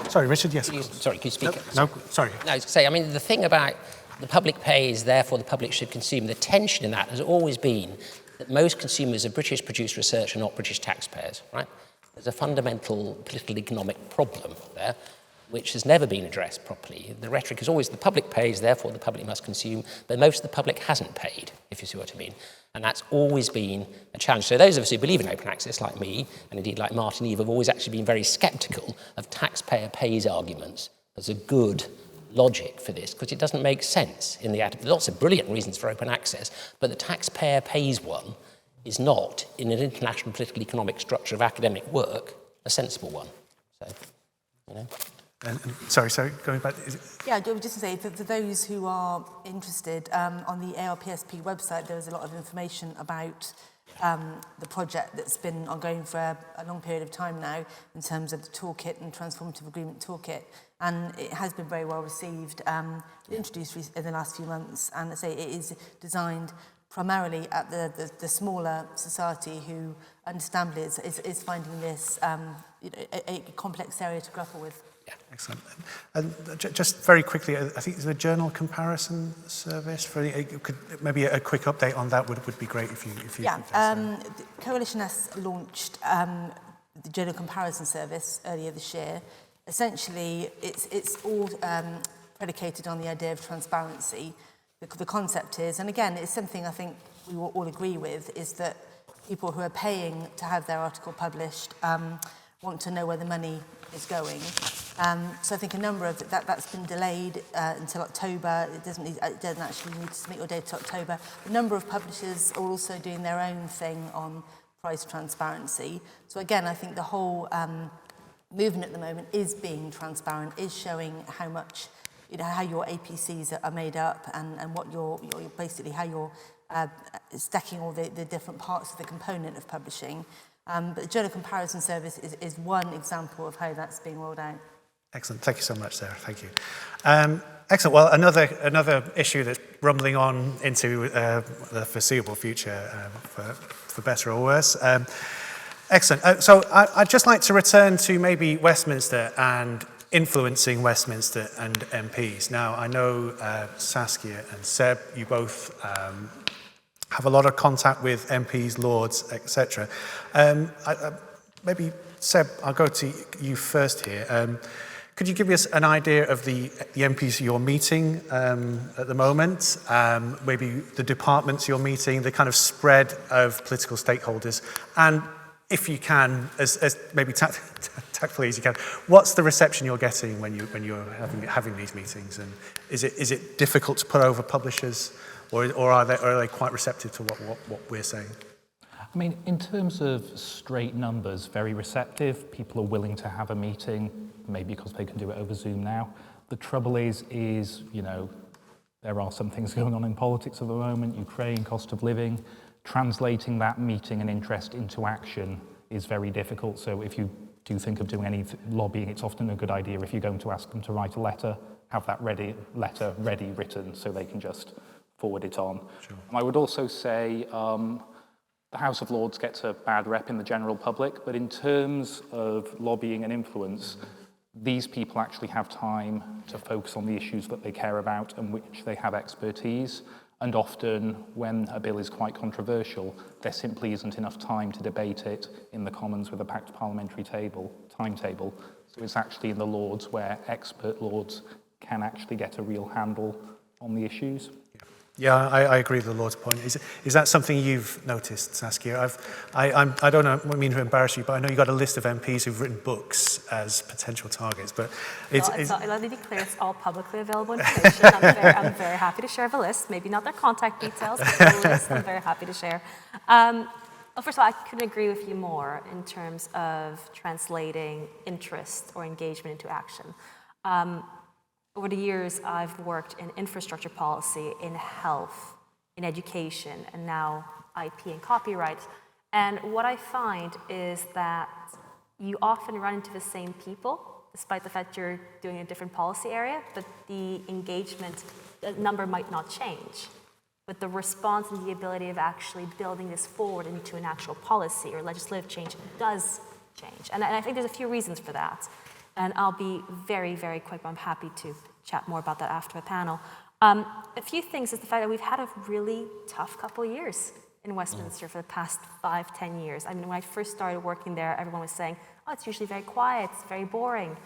Speaker 1: Sorry, Richard, yes.
Speaker 5: Sorry, could you speak?
Speaker 1: No, sorry.
Speaker 5: No, I was going to say, I mean, the thing about the public pays, therefore the public should consume, the tension in that has always been that most consumers of British-produced research are not British taxpayers, right? There's a fundamental political economic problem there, which has never been addressed properly. The rhetoric is always the public pays, therefore the public must consume, but most of the public hasn't paid, if you see what I mean. And that's always been a challenge. So those of us who believe in open access, like me, and indeed like Martin Eve, have always actually been very sceptical of taxpayer pays arguments as a good logic for this, because it doesn't make sense in the end. There's lots of brilliant reasons for open access, but the taxpayer pays one is not, in an international political economic structure of academic work, a sensible one. So, you know.
Speaker 1: Sorry, going back.
Speaker 2: Yeah, I would just say that for those who are interested, on the ARPSP website, there is a lot of information about the project that's been ongoing for a long period of time now in terms of the toolkit and Transformative Agreement toolkit. And it has been very well received, introduced in the last few months. And I say it is designed primarily at the smaller society who understandably is finding this a complex area to grapple with.
Speaker 1: Yeah, excellent. And just very quickly, I think there's a journal comparison service. Maybe a quick update on that would be great if you.
Speaker 2: Yeah, Coalition S launched the journal comparison service earlier this year. Essentially, it's all predicated on the idea of transparency. The concept is, and again, it's something I think we will all agree with, is that people who are paying to have their article published want to know where the money is going. So I think a number of that's been delayed until October. It doesn't actually need to submit your data to October. A number of publishers are also doing their own thing on price transparency. So again, I think the whole movement at the moment is being transparent, is showing how much, how your APCs are made up and what you're basically how you're stacking all the different parts of the component of publishing. But the journal comparison service is one example of how that's being rolled out.
Speaker 1: Excellent. Thank you so much, Sarah. Thank you. Excellent. Well, another issue that's rumbling on into the foreseeable future, for better or worse. Excellent. So I'd just like to return to maybe Westminster and influencing Westminster and MPs. Now, I know Saskia and Seb, you both have a lot of contact with MPs, Lords, etc. Maybe, Seb, I'll go to you first here. Could you give us an idea of the MPs you're meeting at the moment, maybe the departments you're meeting, the kind of spread of political stakeholders, and if you can, as maybe tactfully as you can, what's the reception you're getting when you're having these meetings? And is it difficult to put over publishers, or are they quite receptive to what we're saying?
Speaker 6: I mean, in terms of straight numbers, very receptive. People are willing to have a meeting, maybe because they can do it over Zoom now. The trouble is, there are some things going on in politics at the moment, Ukraine, cost of living. Translating that meeting and interest into action is very difficult. So if you do think of doing any lobbying, it's often a good idea if you're going to ask them to write a letter, have that letter ready written so they can just forward it on. Sure. And I would also say the House of Lords gets a bad rep in the general public, but in terms of lobbying and influence, these people actually have time to focus on the issues that they care about and which they have expertise. And often, when a bill is quite controversial, there simply isn't enough time to debate it in the Commons with a packed parliamentary timetable. So it's actually in the Lords where expert Lords can actually get a real handle on the issues.
Speaker 1: Yeah, I agree with the Lord's point. Is that something you've noticed, Saskia? I don't know, I mean to embarrass you, but I know you've got a list of MPs who've written books as potential targets, but
Speaker 3: let me be clear, it's all publicly available information. I'm very happy to share the list, maybe not their contact details, but the list I'm very happy to share. Well, first of all, I couldn't agree with you more in terms of translating interest or engagement into action. Over the years, I've worked in infrastructure policy, in health, in education, and now IP and copyright. And what I find is that you often run into the same people, despite the fact you're doing a different policy area, but the engagement number might not change. But the response and the ability of actually building this forward into an actual policy or legislative change does change. And I think there's a few reasons for that. And I'll be very, very quick, but I'm happy to chat more about that after the panel. A few things is the fact that we've had a really tough couple of years in Westminster for the past 5-10 years. I mean, when I first started working there, everyone was saying, oh, it's usually very quiet, it's very boring.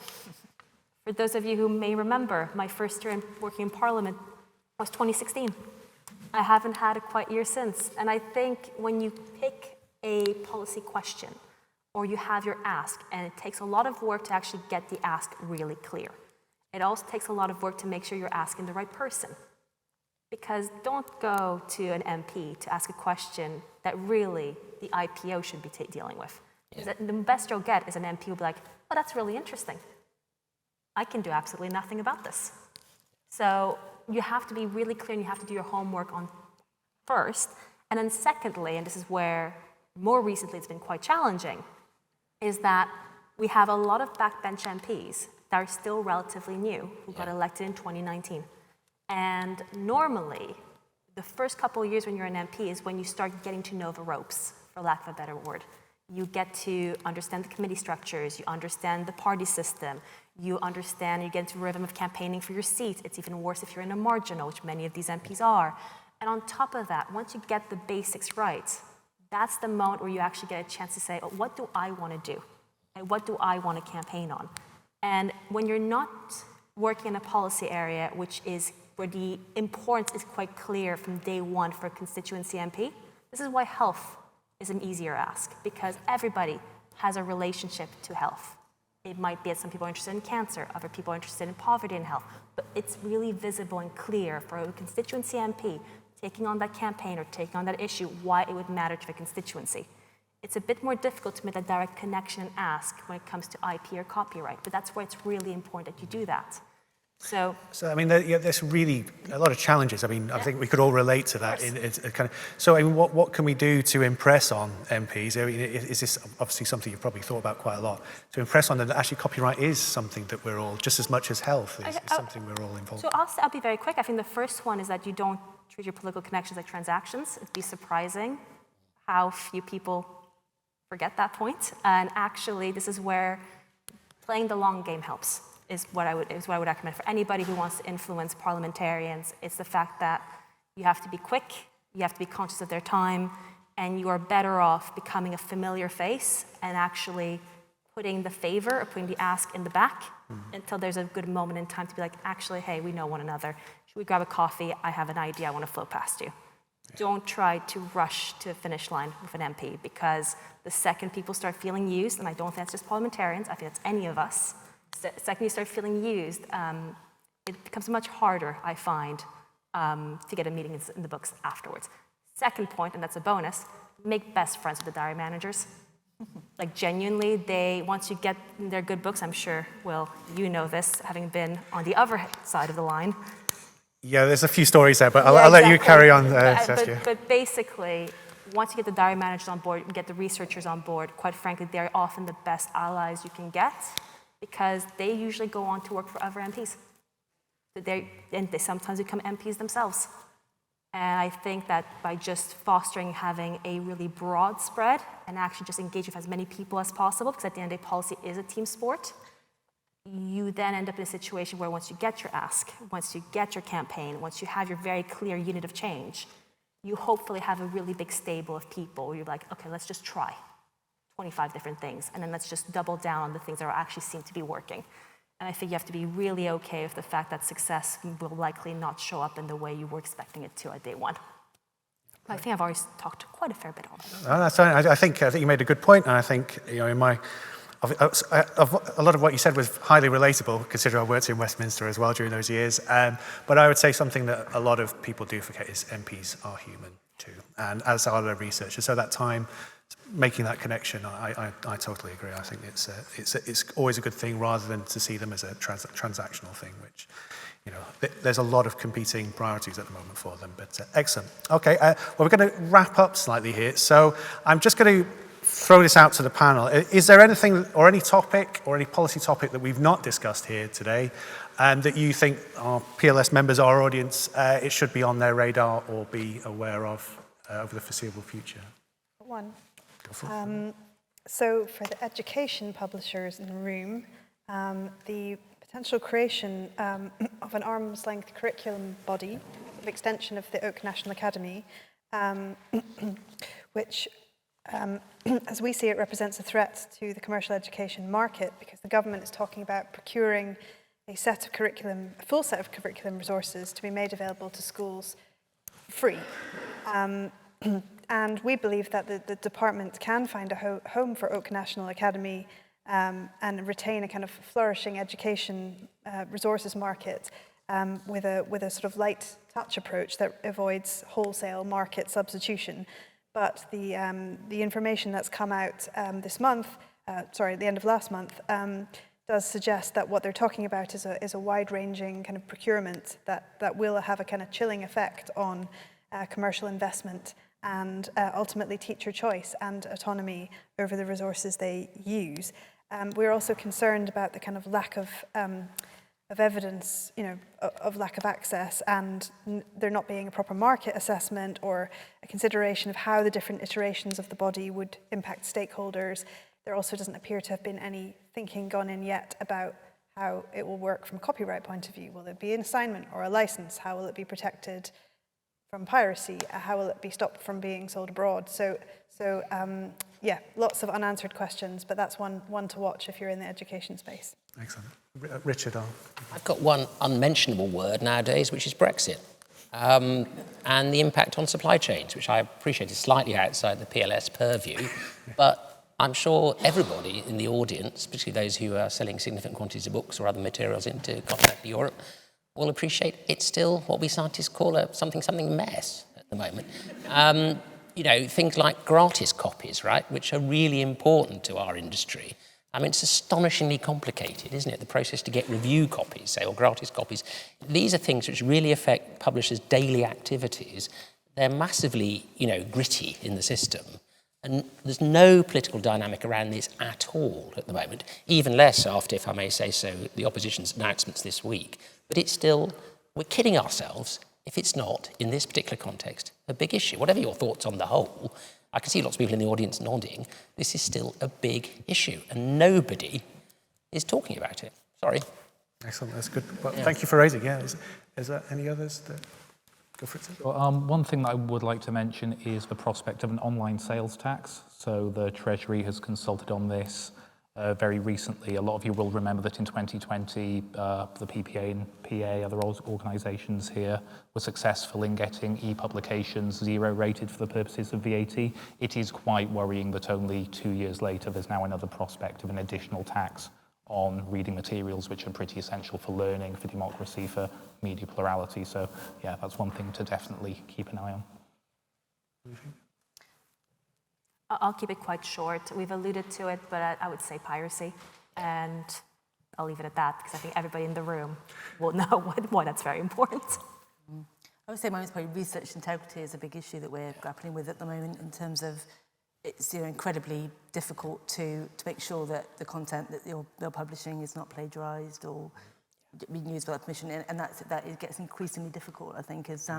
Speaker 3: For those of you who may remember, my first year working in Parliament was 2016. I haven't had a quiet year since. And I think when you pick a policy question, or you have your ask, and it takes a lot of work to actually get the ask really clear. It also takes a lot of work to make sure you're asking the right person. Because don't go to an MP to ask a question that really the IPO should be dealing with. Yeah. The best you'll get is an MP who'll be like, oh, that's really interesting. I can do absolutely nothing about this. So you have to be really clear and you have to do your homework on first. And then secondly, and this is where more recently it's been quite challenging, is that we have a lot of backbench MPs that are still relatively new, who got elected in 2019. And normally, the first couple of years when you're an MP is when you start getting to know the ropes, for lack of a better word. You get to understand the committee structures, you understand the party system, you get into the rhythm of campaigning for your seat. It's even worse if you're in a marginal, which many of these MPs are. And on top of that, once you get the basics right, that's the moment where you actually get a chance to say, oh, what do I want to do? And what do I want to campaign on? And when you're not working in a policy area where the importance is quite clear from day one for a constituency MP, this is why health is an easier ask, because everybody has a relationship to health. It might be that some people are interested in cancer, other people are interested in poverty and health, but it's really visible and clear for a constituency MP taking on that campaign or taking on that issue, why it would matter to the constituency. It's a bit more difficult to make that direct connection and ask when it comes to IP or copyright, but that's why it's really important that you do that. So
Speaker 1: I mean, there's really a lot of challenges. I mean, I think we could all relate to that. So, I mean, what can we do to impress on MPs? I mean, is this obviously something you've probably thought about quite a lot, to impress on them that actually copyright is something that we're all, just as much as health, is something we're all involved in?
Speaker 3: So I'll be very quick. I think the first one is that you don't treat your political connections like transactions. It'd be surprising how few people forget that point. And actually, this is where playing the long game helps. Is what I would recommend for anybody who wants to influence parliamentarians. It's the fact that you have to be quick, you have to be conscious of their time, and you are better off becoming a familiar face and actually putting the favor or putting the ask in the back until there's a good moment in time to be like, actually, hey, we know one another. Should we grab a coffee? I have an idea I want to float past you. Don't try to rush to a finish line with an MP, because the second people start feeling used, and I don't think that's just parliamentarians, I think that's any of us, the second you start feeling used, it becomes much harder, I find, to get a meeting in the books afterwards. Second point, and that's a bonus, make best friends with the diary managers. Like genuinely, once you get their good books, I'm sure, well, you know this, having been on the other side of the line.
Speaker 1: Yeah, there's a few stories there, but I'll let you carry on, Saskia.
Speaker 3: But basically, once you get the diary managers on board, you get the researchers on board, quite frankly, they're often the best allies you can get, because they usually go on to work for other MPs. And they sometimes become MPs themselves. And I think that by just fostering having a really broad spread and actually just engage with as many people as possible, because at the end of the day, policy is a team sport, you then end up in a situation where once you get your ask, once you get your campaign, once you have your very clear unit of change, you hopefully have a really big stable of people where you're like, okay, let's just try 25 different things, and then let's just double down on the things that are actually seem to be working. And I think you have to be really okay with the fact that success will likely not show up in the way you were expecting it to at day one. But I think I've already talked quite a fair bit on it.
Speaker 1: No, that's fine. I think you made a good point, and I think in a lot of what you said was highly relatable, considering I worked in Westminster as well during those years. But I would say something that a lot of people do forget is MPs are human too, and as are the researchers. So that time, making that connection, I totally agree. I think it's always a good thing rather than to see them as a transactional thing, which, there's a lot of competing priorities at the moment for them. But excellent. Okay, well, we're going to wrap up slightly here. So I'm just going to throw this out to the panel. Is there anything or any topic or any policy topic that we've not discussed here today and that you think our PLS members, our audience, it should be on their radar or be aware of over the foreseeable future?
Speaker 4: One. So for the education publishers in the room, the potential creation of an arm's-length curriculum body of extension of the Oak National Academy, which, as we see it, represents a threat to the commercial education market, because the government is talking about procuring a full set of curriculum resources to be made available to schools free. And we believe that the department can find a home for Oak National Academy and retain a kind of flourishing education resources market with a sort of light touch approach that avoids wholesale market substitution. But the information that's come out this month, at the end of last month, does suggest that what they're talking about is a wide-ranging kind of procurement that will have a kind of chilling effect on commercial investment and ultimately teacher choice and autonomy over the resources they use. We're also concerned about the kind of lack of evidence, of lack of access, and there not being a proper market assessment or a consideration of how the different iterations of the body would impact stakeholders. There also doesn't appear to have been any thinking gone in yet about how it will work from a copyright point of view. Will it be an assignment or a license? How will it be protected from piracy? How will it be stopped from being sold abroad? So lots of unanswered questions, but that's one to watch if you're in the education space.
Speaker 1: Excellent. Richard,
Speaker 5: I've got one unmentionable word nowadays, which is Brexit, and the impact on supply chains, which I appreciate is slightly outside the PLS purview, but I'm sure everybody in the audience, particularly those who are selling significant quantities of books or other materials into continental Europe, will appreciate it's still what we scientists call a something mess at the moment. Things like gratis copies, right, which are really important to our industry. I mean, it's astonishingly complicated, isn't it? The process to get review copies, say, or gratis copies. These are things which really affect publishers' daily activities. They're massively, gritty in the system. And there's no political dynamic around this at all at the moment, even less after, if I may say so, the opposition's announcements this week. But it's still, we're kidding ourselves if it's not, in this particular context, a big issue. Whatever your thoughts on the whole, I can see lots of people in the audience nodding, this is still a big issue, and nobody is talking about it. Sorry.
Speaker 1: Excellent, that's good. Well, Thank you for raising. Yeah, is there any others that go for it?
Speaker 6: Well, one thing that I would like to mention is the prospect of an online sales tax. So the Treasury has consulted on this very recently. A lot of you will remember that in 2020, the PPA and PA, other organisations here, were successful in getting e-publications zero rated for the purposes of VAT. It is quite worrying that only 2 years later, there's now another prospect of an additional tax on reading materials, which are pretty essential for learning, for democracy, for media plurality. So, yeah, that's one thing to definitely keep an eye on.
Speaker 3: I'll keep it quite short. We've alluded to it, but I would say piracy. And I'll leave it at that, because I think everybody in the room will know why that's very important.
Speaker 2: I would say mine's probably research integrity is a big issue that we're grappling with at the moment, in terms of it's incredibly difficult to make sure that the content that you're publishing is not plagiarised or being used without permission, and that it gets increasingly difficult, I think, as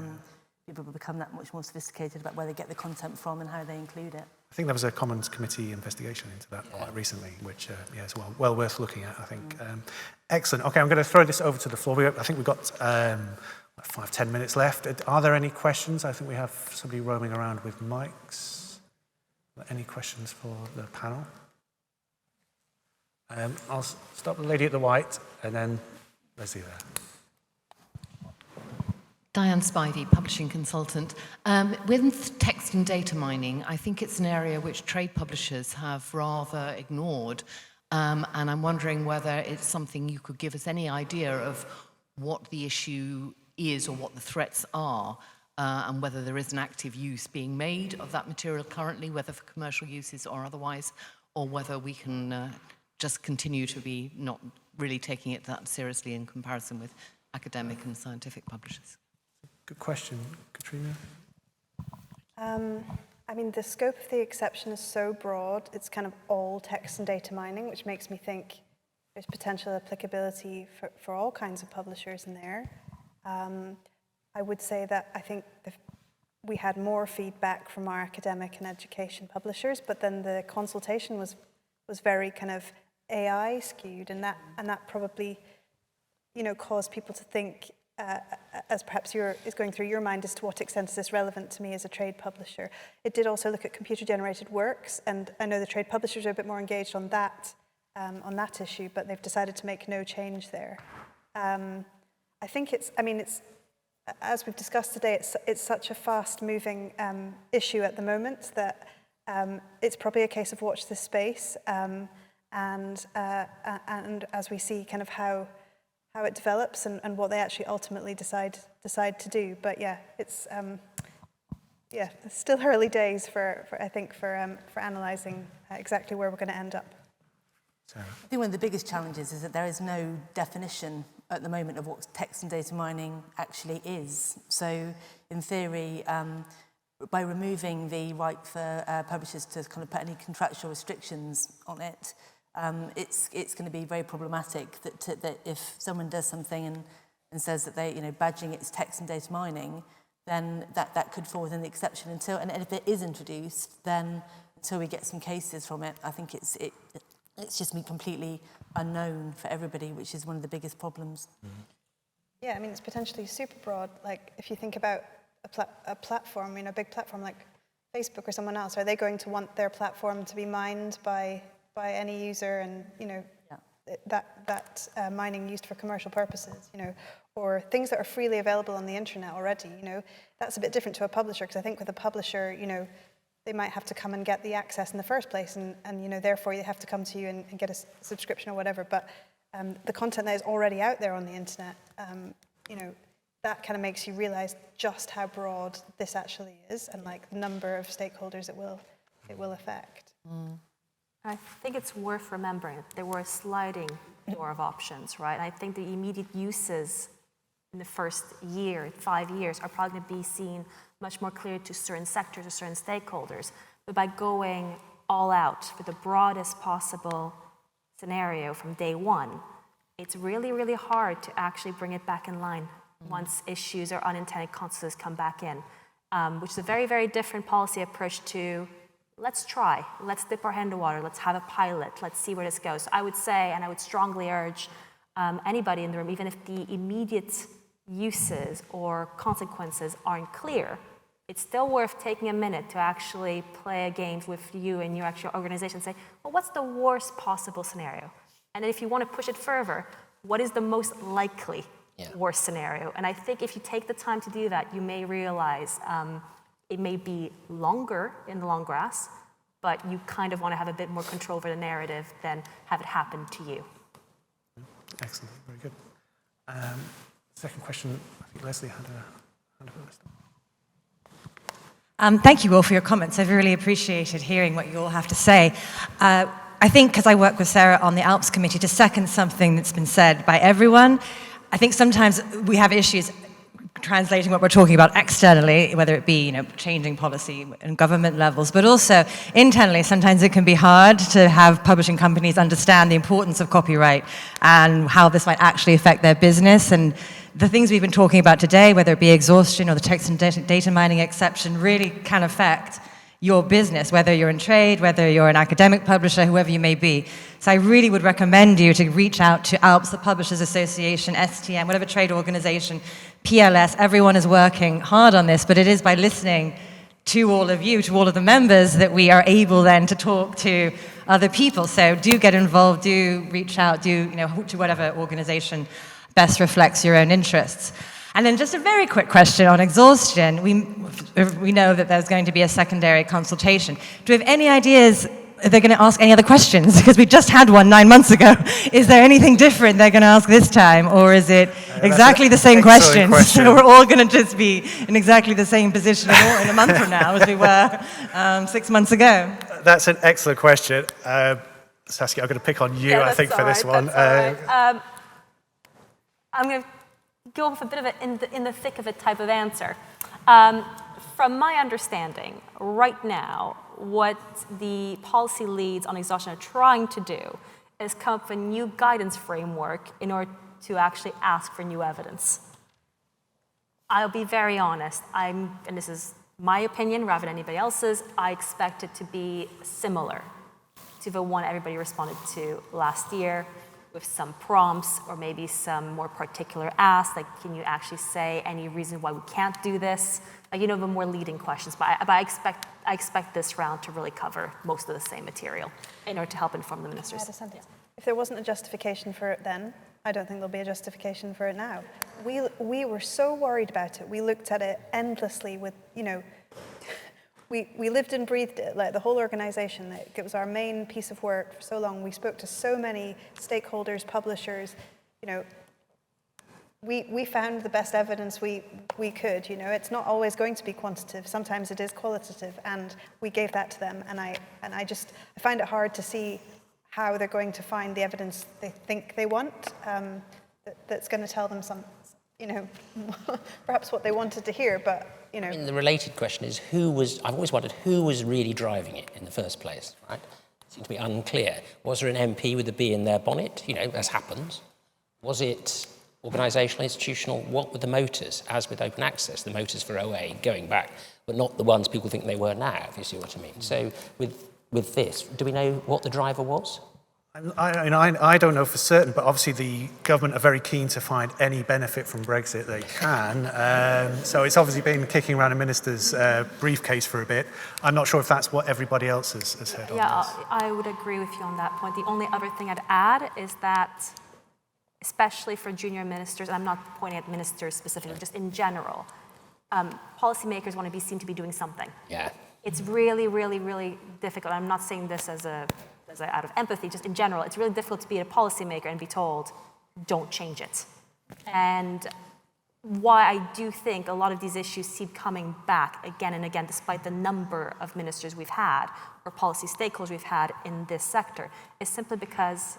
Speaker 2: people become that much more sophisticated about where they get the content from and how they include it.
Speaker 1: I think there was a Commons Committee investigation into that quite recently, which is well worth looking at, I think. Excellent. Okay, I'm going to throw this over to the floor. I think we've got 5-10 minutes left. Are there any questions? I think we have somebody roaming around with mics. Any questions for the panel? I'll start with the lady at the white, and then Leslie there.
Speaker 7: Diane Spivey, publishing consultant. With text and data mining, I think it's an area which trade publishers have rather ignored. And I'm wondering whether it's something you could give us any idea of what the issue is or what the threats are, and whether there is an active use being made of that material currently, whether for commercial uses or otherwise, or whether we can just continue to be not really taking it that seriously in comparison with academic and scientific publishers.
Speaker 1: Good question. Katrina?
Speaker 4: I mean, the scope of the exception is so broad, it's kind of all text and data mining, which makes me think there's potential applicability for all kinds of publishers in there. I would say that I think we had more feedback from our academic and education publishers, but then the consultation was very kind of AI skewed, and that probably, caused people to think, as perhaps is going through your mind, as to what extent is this relevant to me as a trade publisher. It did also look at computer-generated works, and I know the trade publishers are a bit more engaged on that issue, but they've decided to make no change there. I think it's, as we've discussed today, it's such a fast-moving issue at the moment that it's probably a case of watch this space, and as we see kind of how it develops and what they actually ultimately decide to do. But yeah, it's still early days for analysing exactly where we're going to end up.
Speaker 1: Sarah?
Speaker 2: I think one of the biggest challenges is that there is no definition at the moment of what text and data mining actually is. So in theory, by removing the right for publishers to kind of put any contractual restrictions on it, it's going to be very problematic that if someone does something and says that they, badging it's text and data mining, then that could fall within the exception and if it is introduced, then until we get some cases from it, I think it's just been completely unknown for everybody, which is one of the biggest problems. Mm-hmm.
Speaker 4: Yeah, it's potentially super broad. Like if you think about a platform, a big platform like Facebook or someone else, are they going to want their platform to be mined by any user, and that mining used for commercial purposes, or things that are freely available on the internet already, that's a bit different to a publisher, because I think with a publisher, they might have to come and get the access in the first place, and therefore they have to come to you and get a subscription or whatever. But the content that is already out there on the internet, that kind of makes you realize just how broad this actually is, and like the number of stakeholders it will affect.
Speaker 3: Mm. I think it's worth remembering that there were a sliding door of options, right? And I think the immediate uses in the first 5 years, are probably going to be seen much more clear to certain sectors or certain stakeholders. But by going all out for the broadest possible scenario from day one, it's really, really hard to actually bring it back in line once issues or unintended consequences come back in, which is a very, very different policy approach to let's try, let's dip our hand in water, let's have a pilot, let's see where this goes. So I would say, and I would strongly urge anybody in the room, even if the immediate uses or consequences aren't clear, it's still worth taking a minute to actually play a game with you and your actual organization and say, well, what's the worst possible scenario? And then if you want to push it further, what is the most likely worst scenario? And I think if you take the time to do that, you may realize it may be longer in the long grass, but you kind of want to have a bit more control over the narrative than have it happen to you.
Speaker 1: Excellent, very good. Second question, I think Leslie had a hand up.
Speaker 8: Thank you all for your comments. I've really appreciated hearing what you all have to say. I think, because I work with Sarah on the ALPS committee, to second something that's been said by everyone, I think sometimes we have issues translating what we're talking about externally, whether it be, changing policy and government levels, but also internally, sometimes it can be hard to have publishing companies understand the importance of copyright and how this might actually affect their business. And the things we've been talking about today, whether it be exhaustion or the text and data mining exception, really can affect your business, whether you're in trade, whether you're an academic publisher, whoever you may be. So I really would recommend you to reach out to ALPS, the Publishers Association, STM, whatever trade organization, PLS. Everyone is working hard on this, but it is by listening to all of you, to all of the members, that we are able then to talk to other people. So do get involved, do reach out, to whatever organization best reflects your own interests. And then just a very quick question on exhaustion. We know that there's going to be a secondary consultation. Do we have any ideas if they're going to ask any other questions? Because we just had one 9 months ago. Is there anything different they're going to ask this time? Or is it exactly the same questions?
Speaker 1: Question.
Speaker 8: So we're all going to just be in exactly the same position in a month from now as we were 6 months ago?
Speaker 1: That's an excellent question. Saskia, I'm going to pick on you, I think, for this one.
Speaker 3: I'm going to go with a bit of in the thick of it type of answer. From my understanding, right now, what the policy leads on exhaustion are trying to do is come up with a new guidance framework in order to actually ask for new evidence. I'll be very honest, and this is my opinion rather than anybody else's, I expect it to be similar to the one everybody responded to last year, with some prompts or maybe some more particular asks, like can you actually say any reason why we can't do this? The more leading questions. But I expect this round to really cover most of the same material in order to help inform the ministers.
Speaker 4: If there wasn't a justification for it then, I don't think there'll be a justification for it now. We were so worried about it. We looked at it endlessly with, we lived and breathed it, like the whole organization. It was our main piece of work for so long. We spoke to so many stakeholders, publishers, We found the best evidence we could. It's not always going to be quantitative. Sometimes it is qualitative, and we gave that to them. And I find it hard to see how they're going to find the evidence they think they want that's going to tell them some, perhaps what they wanted to hear. But
Speaker 5: I mean, the related question is I've always wondered who was really driving it in the first place, right? It seemed to be unclear. Was there an MP with a bee in their bonnet, as happens? Was it organisational, institutional? What were the motors? As with open access, the motors for OA going back were not the ones people think they were now, if you see what I mean. So with this, do we know what the driver was?
Speaker 1: I don't know for certain, but obviously the government are very keen to find any benefit from Brexit they can. So it's obviously been kicking around a minister's briefcase for a bit. I'm not sure if that's what everybody else has heard on this.
Speaker 3: Yeah, I would agree with you on that point. The only other thing I'd add is that, especially for junior ministers, and I'm not pointing at ministers specifically, just in general, policymakers want to be seen to be doing something.
Speaker 5: Yeah.
Speaker 3: It's really, really, really difficult. I'm not saying this as out of empathy, just in general. It's really difficult to be a policymaker and be told, don't change it. And why I do think a lot of these issues keep coming back again and again, despite the number of ministers we've had or policy stakeholders we've had in this sector, is simply because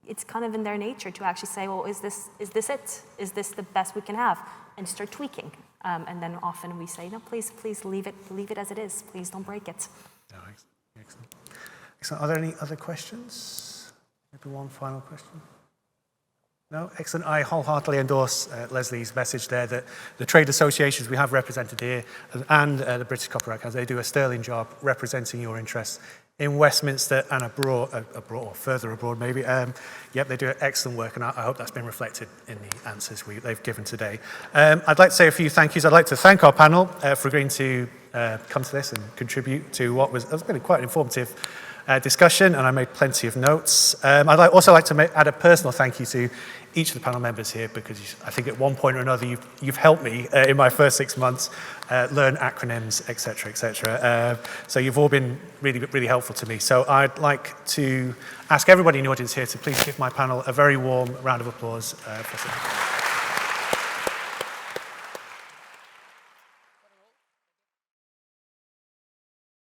Speaker 3: it's kind of in their nature to actually say, well, is this it? Is this the best we can have? And start tweaking. And then often we say, no, please leave it as it is. Please don't break it.
Speaker 1: Oh, excellent. Are there any other questions? Maybe one final question? No? Excellent. I wholeheartedly endorse Leslie's message there that the trade associations we have represented here and the British Copyright Council, they do a sterling job representing your interests in Westminster and abroad or further abroad maybe. They do excellent work, and I hope that's been reflected in the answers they've given today. I'd like to say a few thank yous. I'd like to thank our panel for agreeing to come to this and contribute to what was been quite an informative discussion, and I made plenty of notes. I'd also like to add a personal thank you to each of the panel members here, because I think at one point or another you've helped me in my first 6 months learn acronyms, etc., etc. So you've all been really, really helpful to me. So I'd like to ask everybody in the audience here to please give my panel a very warm round of applause for